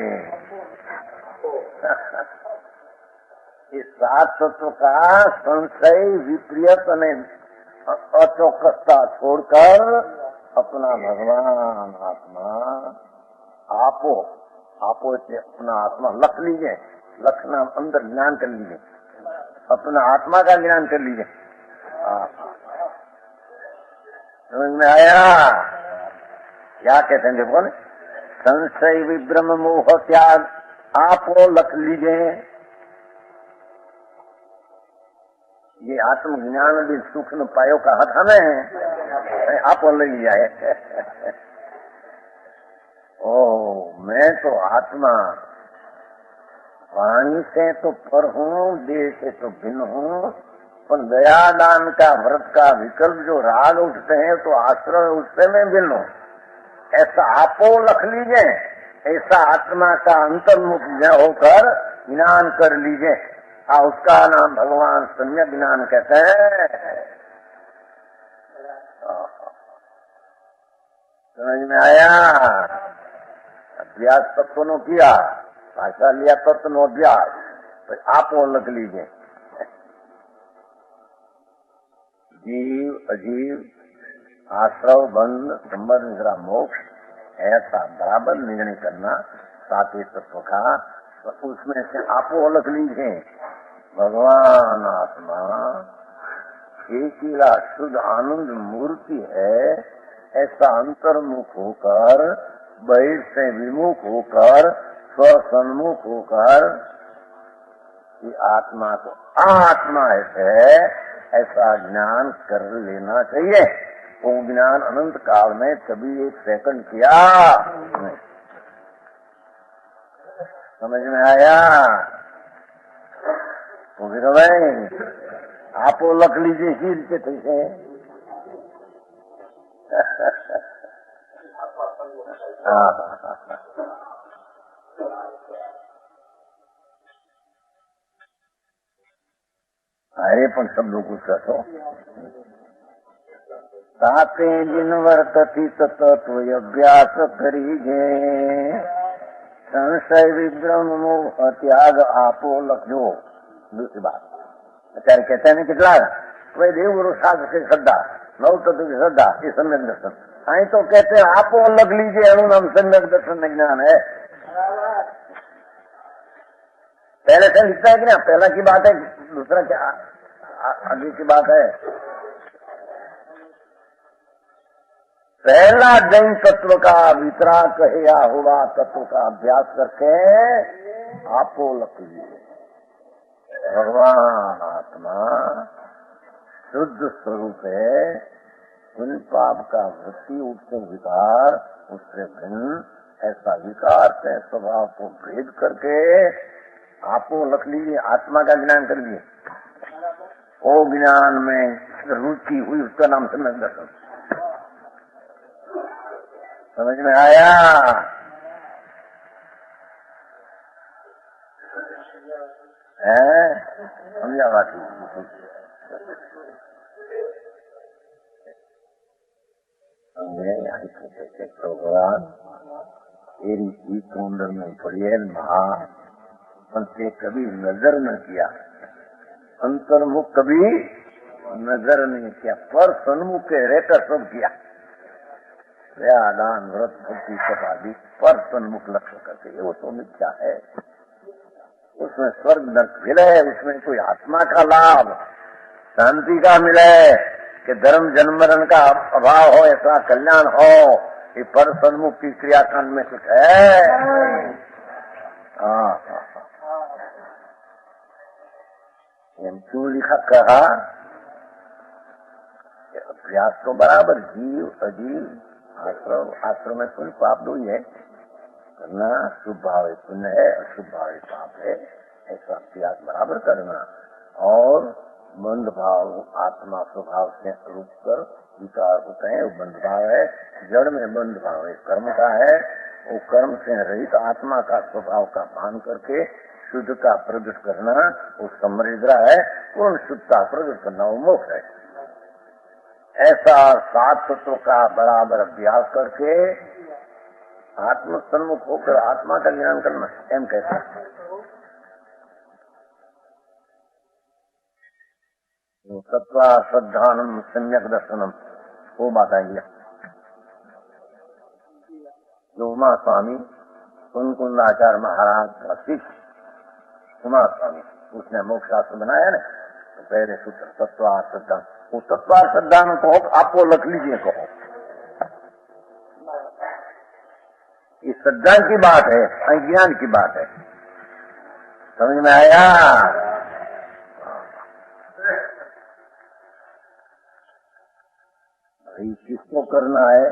इस सात तत्व का संशय विपरीत ने अचौकसता छोड़कर अपना भगवान आत्मा आपो से अपना आत्मा लख लीजिए। लखना अंदर ज्ञान कर लीजिए, अपना आत्मा का ज्ञान कर लीजिए। समझ में आया क्या कहते हैं? देखो ना, संशय विभ्रम मोह त्याग आपो लख लीजिए। ये आत्मज्ञान भी सुख न पायो का हथ हमें आपो ले लिया है। ओ मैं तो आत्मा वाणी से तो पर हूँ, देह से तो भिन्न हूँ, पर दया दान का व्रत का विकल्प जो राग उठते हैं तो आश्रय उससे मैं भिन्न हूँ। ऐसा आपो लख लीजिए। ऐसा आत्मा का अंतर्मुख होकर ज्ञान कर लीजिए। उसका नाम भगवान सम्यक ज्ञान कहते हैं। समझ में आया? अभ्यास तत्व नो किया, भाषा लिया तत्व नो अभ्यास, तो आप वो लग लीजिए। जीव अजीव आश्रव बंध संबंध निद्रा मोक्ष ऐसा बराबर निर्णय करना सातवें तत्व का, तो उसमें से आप वो लग लीजिए। भगवान आत्मा एकीला शुद्ध आनंद मूर्ति है, ऐसा अंतर्मुख होकर बहिर से विमुख होकर स्वसन्मुख होकर कि आत्मा को आत्मा है ऐसा ज्ञान कर लेना चाहिए। वो ज्ञान अनंत काल में कभी एक सेकंड किया नहीं। समझ में आया? वो भी तो भाई आप वो लख लीजिए हील के थे। अरे पण शब्दों को कहो ताते जिन वर्तती तत्व अभ्यास करीजे संशय विभ्रम मोह त्याग आपो लखो। दूसरी बात અત્યારે कहते हैं कितना भाई देव गुरु शास्त्र की श्रद्धा, नव तत्व की श्रद्धा, ये सम्यक दर्शन। आई तो कहते हैं आपो लग लीजिए, अणु नाम सम्यक दर्शन ज्ञान है। पहले से लिखता है कि ना, पहला की बात है, दूसरा क्या आगे की बात है। पहला जैन तत्व का वितराग कहे या हुआ तत्व का अभ्यास करके आपो लग लीजिए। भगवान आत्मा शुद्ध स्वरूप है, उन पाप का वृत्ति उठते विकार उससे भिन्न ऐसा विकार से स्वभाव को भेद करके आपको लख लीजिए, आत्मा का ज्ञान कर लिए। वो ज्ञान में रुचि हुई, उसका नाम सम्यक दर्शन। समझ में आया? समझा बात? भगवान तेरी कुंड में पड़ी महा से कभी नजर न किया, अंतर्मुख कभी नजर नहीं किया, पर सन्मुख के रहकर सब किया। दान व्रत भक्ति सब आदि पर सन्मुख लक्ष्य करके, वो तो मिथ्या है। उसमें स्वर्ग नर्क मिले, उसमें कोई आत्मा का लाभ शांति का मिले कि धर्म जन्म मरण का अभाव हो, ऐसा कल्याण हो, ये पर सन्मुख की क्रियाकांड में कुछ है। क्यों लिखा कहा अभ्यास तो बराबर जीव अजीव आश्रम में पुण्य पाप दो ही है करना, शुभ भाव पुण्य है, अशुभ भाव पाप है, ऐसा अभ्यास बराबर करना। और बंध भाव आत्मा स्वभाव से रूप कर विकार होते हैं, वो बंध भाव है, जड़ में बंध भाव है कर्म का है, वो कर्म से रहित आत्मा का स्वभाव का भान करके शुद्ध का प्रदुष करना वो समृद्ध है, पूर्ण शुद्धता प्रदुष करना वो मोक्ष है। ऐसा 7 तत्वों का बराबर अभ्यास करके आत्म सन्मुख होकर आत्मा का ज्ञान करना एम कहते हैं। सत्वा श्रद्धानम सम्यक दर्शनम वो बात आई है। जो उमा स्वामी कुंकुंदाचार्य महाराज का शिष्य उमा स्वामी, उसने मोक्ष शास्त्र बनाया ना, तो पहले सूत्र तत्वार श्रद्धा, वो तत्वार श्रद्धा में कहो, आपको लख लीजिए कहो, ये श्रद्धा की बात है, अज्ञान की बात है। समझ में आया? किसको करना है?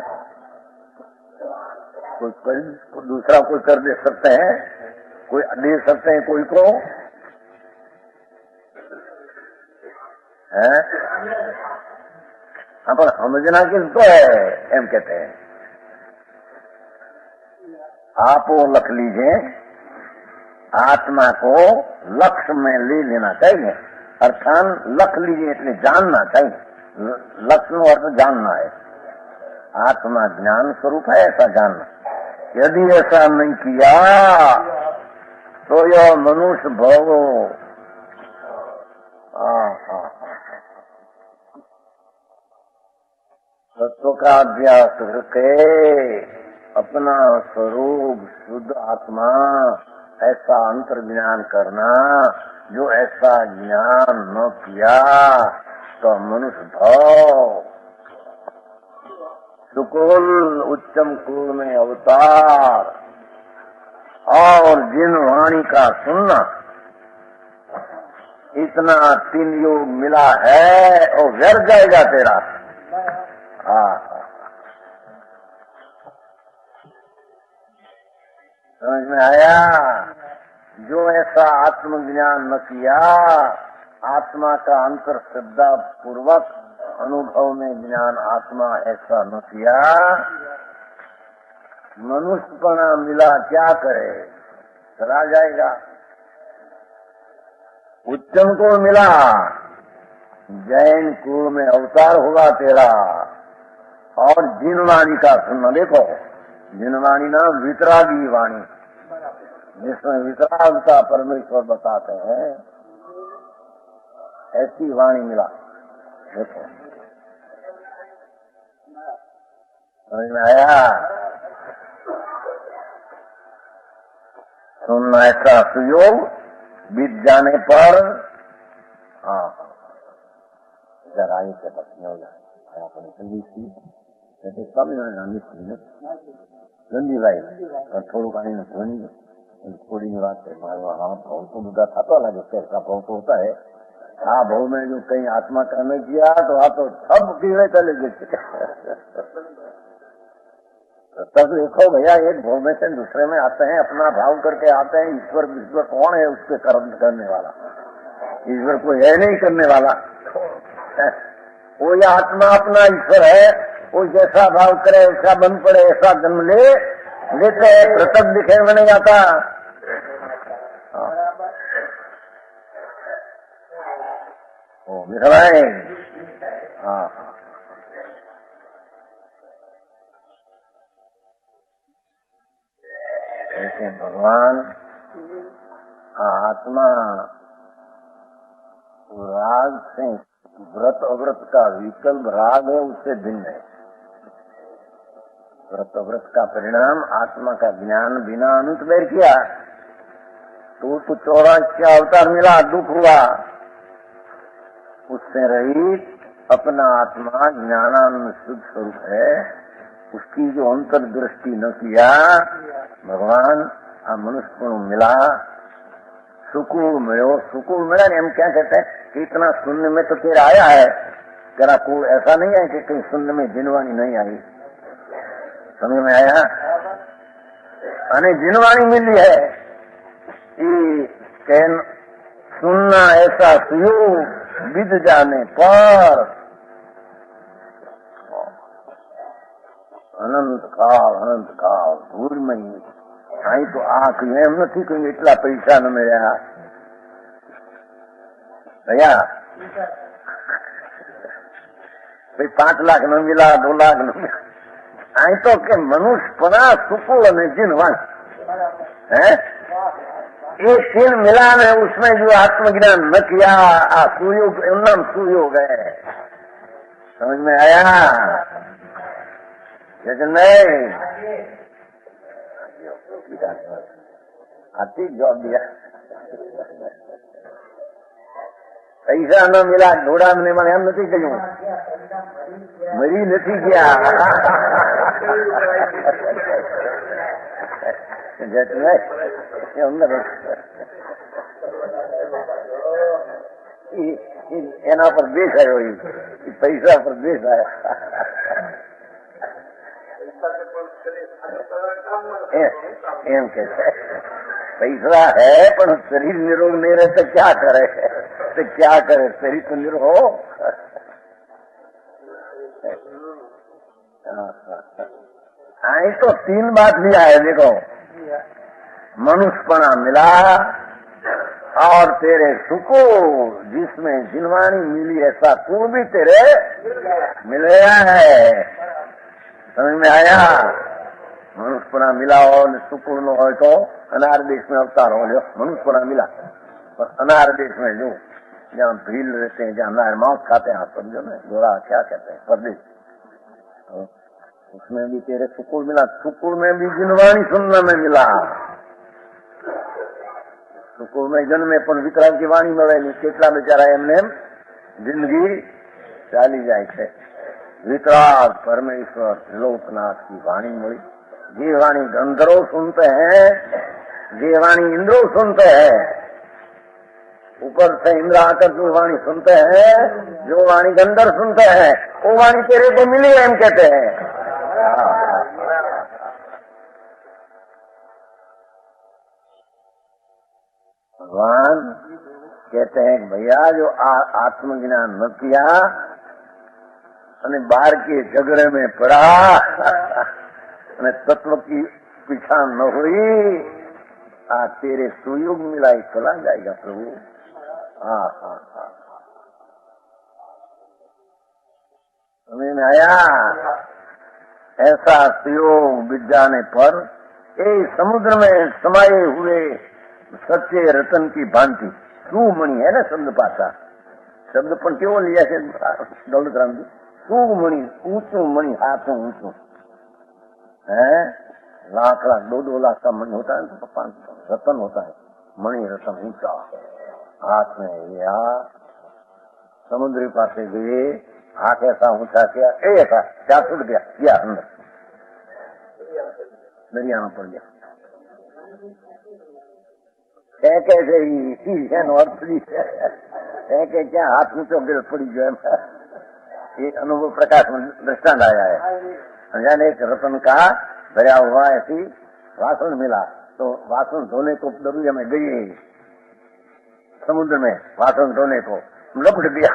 कोई दूसरा कोई कर दे सकते हैं, कोई दे सकते हैं कोई को है, पर समझना किसको है एम कहते हैं। आप वो लख लीजिए, आत्मा को लक्ष्य में ले लेना चाहिए, अर्थात लख लीजिए इसलिए जानना चाहिए। लक्ष्य अर्थ जानना है, आत्मा ज्ञान स्वरूप है ऐसा जानना। यदि ऐसा नहीं किया तो यह मनुष्य भोगो। तत्व का अभ्यास करके अपना स्वरूप शुद्ध आत्मा ऐसा अंतर ज्ञान करना, जो ऐसा ज्ञान न किया तो मनुष्य भाव सुकुल उच्चम कुल में अवतार और जिन वाणी का सुनना, इतना 3 योग मिला है और व्यर्थ जाएगा तेरा। समझ में आया? जो ऐसा आत्मज्ञान न किया, आत्मा का अंतर श्रद्धा पूर्वक अनुभव में ज्ञान आत्मा ऐसा न किया, मनुष्यपना मिला क्या करे, चला जाएगा। उच्चम को मिला, जैन कुल में अवतार होगा तेरा। और जिनवाणी का सुनना, देखो जिनवाणी ना वितरागी वाणी, जिसमें वितरागता परमेश्वर बताते हैं, ऐसी वाणी मिला। देखो समझ में आया? सुनना ऐसा सुयोग बीत जाने पर जराई से बचने हो जाए। अपनी गंदी थी गंदी भाई थोड़ू पानी में धोनी थोड़ी बात है। हाँ भाव तो बुरा था तो अलग कैसा भाव तो होता है। हाँ भाव में जो कहीं आत्मा का नहीं किया तो हाँ तो सब कीड़े चले गए। तब देखो भैया, एक भाव में से दूसरे में आते हैं, अपना भाव करके आते हैं। ईश्वर कौन है उसके कर्म करने वाला? ईश्वर कोई है नहीं करने वाला। वो ये आत्मा अपना ईश्वर है, वो जैसा भाव करे वैसा बन पड़े, ऐसा जन्म लेते पृथक दिखे में नहीं आता। ओ मिठाई, हाँ ऐसे भगवान आत्मा राग से व्रत अव्रत का विकल्प राग है, उससे भिन्न है। व्रत अव्रत का परिणाम आत्मा का ज्ञान बिना अनुत बेर किया तो 84 अवतार मिला, दुख हुआ। उससे रहित अपना आत्मा ज्ञानानंद शुद्ध स्वरूप है, उसकी जो अंतर्दृष्टि न किया, भगवान मनुष्य को मिला, सुकून मिला। हम क्या कहते हैं कि इतना सुनने में तो तेरा आया है, तेरा को ऐसा नहीं है कि कहीं सुनने में जिनवाणी नहीं आई। समझ में आया? अने जिनवाणी मिली है कि सुनना ऐसा सुयोग बीत जाने पर अनंत काल धूल में અહીં તો આંખ એમ નથી કે એટલા પૈસા ન મળ્યા भैया भाई 5 लाख न मिला 2 लाख न मिला आई तो के मनुष्यपना सुकुल ने जिनवान है एक दिन मिला है उसमें जो आत्मज्ञान न किया सुयोग नाम सुयोग है समझ में आया लेकिन नहीं आती जॉब दिया पैसा न मिला घोड़ा ने મને એમ નથી કહ્યું મરી નથી ગયા એના પર દ્વેષ આવ્યો પૈસા પર દ્વેષ આવ્યા એમ કે पैसा है पर शरीर निरोग नहीं रहे तो क्या करे शरीर तो निरोग आई तो 3 बात लिया है देखो मनुष्यपना मिला और तेरे सुको जिसमें जिनवाणी मिली ऐसा तू भी तेरे मिल गया है समझ में आया मनुष्यपना मिला और सुकून न हो तो अनार देश में अवतार हो जो मनुष्यपना मिला पर अनार देश में जो जहाँ भील रहते हैं जहाँ नार मौत खाते हैं समझो ना गोरा क्या कहते हैं परदेश तो उसमें भी तेरे सुकून मिला सुकून में भी जिनवाणी सुनने में मिला सुकून में जन्मे पर विकराल की वाणी મળેલી કેટલા बेचारा એમને जिंदगी ચાલી જાય છે विकराल परमेश्वर लोकनाथ की वाणी मिली ये वाणी गंधर्व सुनते हैं ये वाणी इंद्रो सुनते हैं ऊपर से इंद्र आकर जो वाणी सुनते हैं जो वाणी गंधर्व सुनते हैं वो वाणी तेरे को मिली है हम कहते हैं भगवान कहते हैं भैया जो आत्मज्ञान न किया बाहर के झगड़े में पड़ा तत्व की पीछा न हुई तेरे सुयोग मिलाई चला जाएगा प्रभु समझ में आया ऐसा सुयोग बिक जाने पर समुद्र में समाये हुए सच्चे रतन की भांति सुमणि है ना शब्द पासा शब्द पर केवो लिया है दौलतराम जी सुमणि ऊंचू मणि हाथों ऊंचू है 1,00,000 2 लाख का मणि होता है तो 5 रतन होता है मणि रतन ऊंचा हाथ में या समुद्री पासे गए हाथ ऐसा ऊंचा किया ऐसा 4 फुट गया अंदर दरिया में पड़ गया कैसे ही क्या हाथ ऊंचो गिर पड़ी जो एक अनुभव प्रकाश में दृष्टांत आया है अजाने एक रतन का भरा हुआ ऐसी वासन मिला तो वासन धोने को दरिया में गई समुद्र में वासन धोने को लपट दिया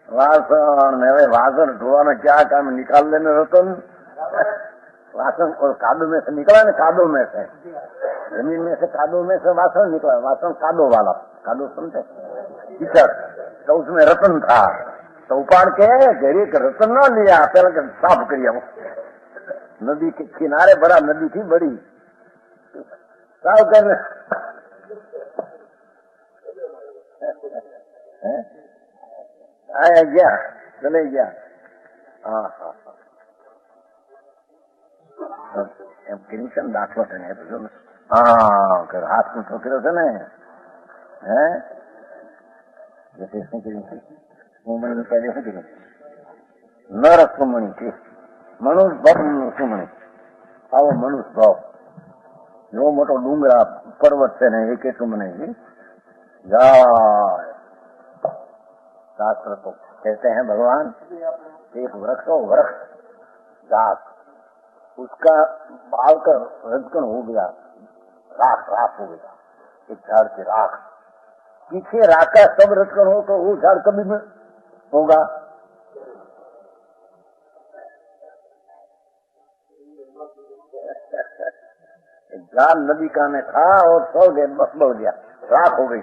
वासन में वासन धोआ में क्या काम निकाल लेने रतन वासन और कादो में से निकला ना कादो में से जमीन में से कादो में से वासन निकला वासन कादो वाला कादो सुनते कीचड़ तो उसमें रतन था तो उपाड़ के घेरी के रतन न लिया पहले साफ करिया नदी के किनारे बड़ा नदी थी बड़ी साफ करने आया गया चले गया हाँ એમ કિંચન દાખલો છે ને હાથ નું ઠોકર્યો છે ને હે શું કર્યું સુમણી પહેલે શું કર્યું નર સુમણી છે મનુષ્ય ભાવ સુમણી આવો મનુષ્ય ભાવ એવો મોટો ડુંગરા પર્વત છે ને એ કેટલું મને જાય शास्त्र तो कहते हैं भगवान एक वृक्ष हो वृक्ष जात उसका बाल का रजकन हो गया राख राख हो गया एक झाड़ की राख पीछे राख का सब रजकन हो तो वो झाड़ कभी में होगा लाल नदी का ने था और सो गए, बस बढ़ गया, राख हो गई,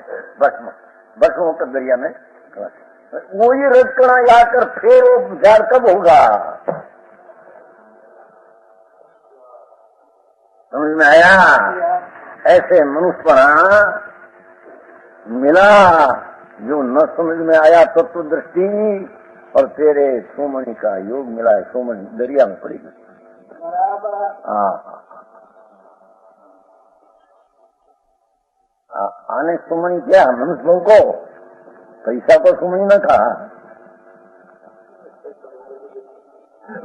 भस्म होकर दरिया में। वो ये रजकणा आकर फिर वो विचार कब होगा? समझ में आया? ऐसे मनुष्यपना मिला जो न समझ में आया तत्व दृष्टि, और तेरे सोमणि का योग मिला है, सोमणि दरिया में पड़ी गई। आने सुमणि क्या मनुष्यों को, पैसा को सुमणि न था,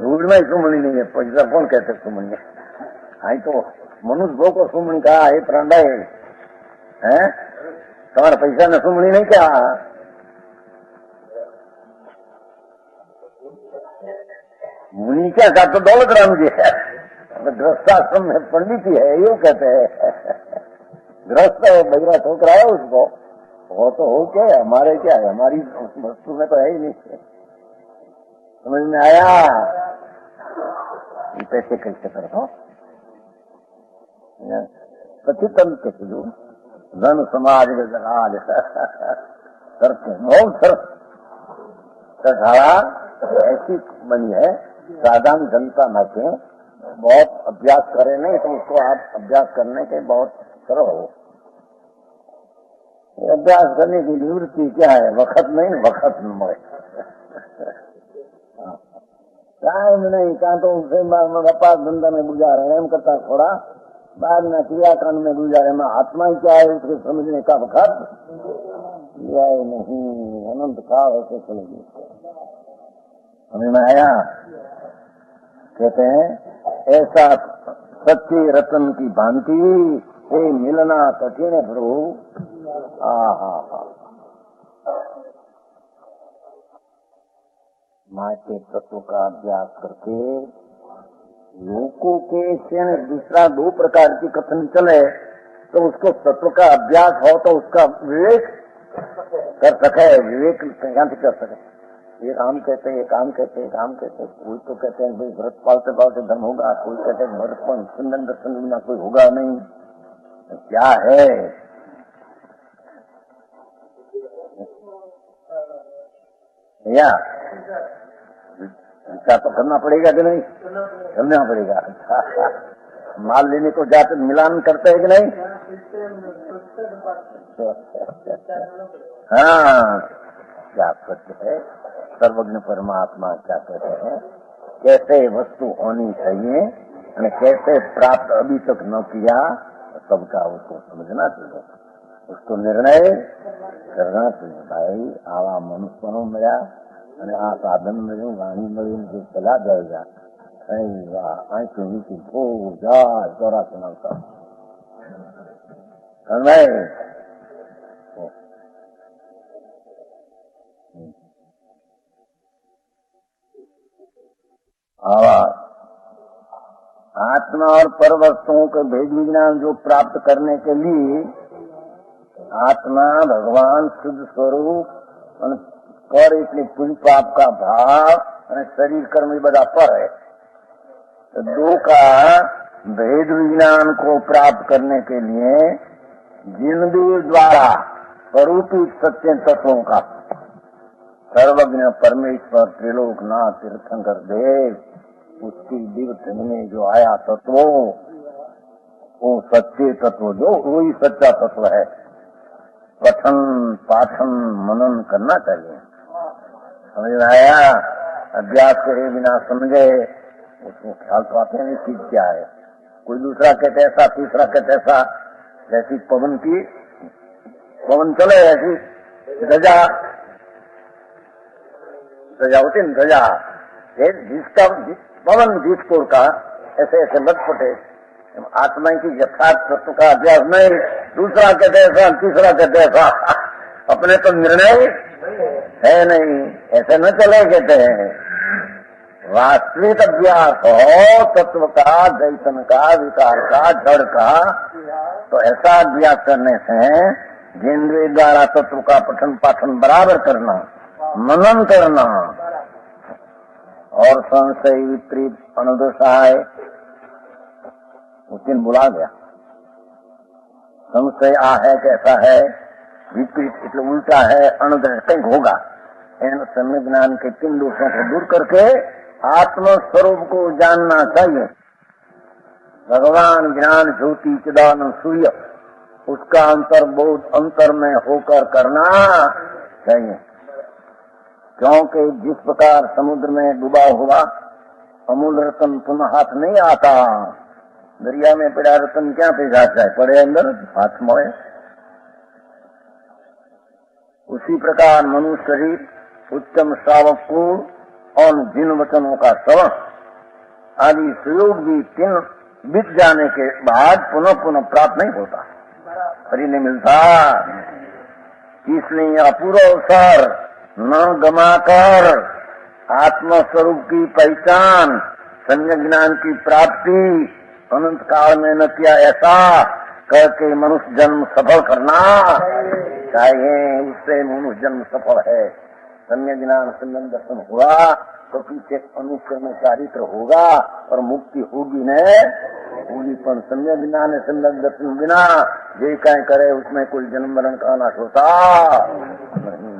रूढ़ में सुमणि नहीं है, पैसा कौन कहते सुमणि है? आई तो मनुष्य को सुमणि कहा है, प्राणा है तुम्हारा पैसा न सुमणि नहीं क्या? मुनि क्या का तो दौलत राम जी है, गृहस्थाश्रम में पंडित ही है, यो कहते हैं। गृहस्थ बजरा ठोकरा है उसको, वो तो हो क्या है, हमारे क्या है, हमारी वस्तु में तो है ही नहीं। समझ में आया? ये पैसे कैसे करता सचितन के धन समाज राज करते बहुत सरस ऐसी बनी है, साधारण जनता न के बहुत अभ्यास करे नहीं तो उसको आप अभ्यास करने के बहुत सरल हो। अभ्यास करने की निवृत्ति क्या है? वक्त नहीं, वक्त न मरे, टाइम नहीं, कहा तो उनसे व्यापार धंधा में गुजारे, एम करता थोड़ा बाद में क्रियाकांड में गुजारे, में आत्मा ही क्या है उसको समझने का वक्त यह नहीं, अनंत काल ऐसे चलेगी। समझ में आया? कहते हैं ऐसा सच्चे रतन की भांति हे मिलना कठिन है प्रभु। माँ के तत्व का अभ्यास करके लोगों के क्षण दूसरा दो प्रकार की कथन चले तो उसको तत्व का अभ्यास हो तो उसका विवेक कर सके, विवेक कहाँ से कर सके? ये काम कहते हैं, ये काम कहते हैं, काम कहते हैं, कोई तो कहते हैं भाई व्रत पालते पालते धर्म होगा, कोई कहते हैं व्रत पर सुंदर दर्शन बिना कोई होगा नहीं, तो क्या है? या विचार तो करना पड़ेगा कि नहीं? करना पड़ेगा। माल लेने को जाते मिलान करते है कि नहीं? हाँ, क्या सत्य है? सर्वज्ञ परमात्मा क्या कहते हैं? कैसे वस्तु होनी चाहिए और कैसे प्राप्त अभी तक न किया, सबका उसको समझना चाहिए, उसको निर्णय करना चाहिए। भाई आवा मनुष्य मिला અને આ સાધન મળ્યું, વાણી મળી, જે ચલા જાયગા આંખ नीचे हो जा चौरा सुनाता आत्मा और पर वस्तुओं के भेद विज्ञान जो प्राप्त करने के लिए आत्मा भगवान शुद्ध स्वरूप और इसलिए पुण्य पाप का भाव और शरीर कर्म बदा पर है, तो दो का भेद विज्ञान को प्राप्त करने के लिए जिंदगी द्वारा स्वरूपित सत्य तत्वों का सर्वज्ञ परमेश्वर त्रिलोकनाथ तीर्थंकर देव उसकी दिव्य में जो आया तत्व वो सच्चे तत्व जो वही सच्चा तत्व है, पठन पाठन मनन करना चाहिए। समझ में आया? अभ्यास करे बिना समझे उसको ख्याल तो आते नहीं चीज क्या है। कोई दूसरा कहते ऐसा, तीसरा कहते ऐसा, जैसी पवन चले ऐसी ध्वजा होती न ध्वजा, जिसका पवन जिसपुर का ऐसे ऐसे लटपटे आत्मा की यथार्थ तत्व का अभ्यास नहीं, दूसरा कहते ऐसा, तीसरा कहते ऐसा, अपने तो निर्णय है नहीं, ऐसे न चले। कहते हैं वास्तविक अभ्यास हो तत्व का, दैसन का, विकार का, जड़ का, तो ऐसा अभ्यास करने से जिंद्रिय द्वारा तत्व का पठन पाठन बराबर करना, मनन करना और संशय विपरीत अनुदोषाय उस दिन बुला गया संशय आ है कैसा है, विपरीत એટલે उल्टा है, अनदृष्ट કંઈક होगा। इन सम्यक ज्ञान के 3 दोषों को दूर करके आत्म स्वरूप को जानना चाहिए। भगवान ज्ञान ज्योति चिदानंद सूर्य, उसका अंतर्बोध अंतर में होकर करना चाहिए। क्योंकि जिस प्रकार समुद्र में डूबा हुआ अमूल्य रतन पुनः हाथ नहीं आता, दरिया में पड़ा रतन क्या पे जाता है, पड़े अंदर हाथ मोड़े। उसी प्रकार मनुष्य शरीर उत्तम श्रावक को और जिन वचनों का श्रवण आदि सुयोग भी 3 बीत जाने के बाद पुनः पुनः प्राप्त नहीं होता, फरी नहीं मिलता। इसलिए अपूर्व अवसर न गमाकर आत्म स्वरूप की पहचान, सम्यक ज्ञान की प्राप्ति अनंत काल में न किया ऐसा करके मनुष्य जन्म सफल करना चाहिए। उससे मनुष्य जन्म सफल है। सम्यक ज्ञान सम्यक दर्शन हुआ तो पीछे मनुष्य में चारित्र होगा और मुक्ति होगी न होगी। पर सम्यक ज्ञान सम्यक दर्शन बिना जे कहीं करे उसमें कोई जन्म मरण का नाश होता नहीं।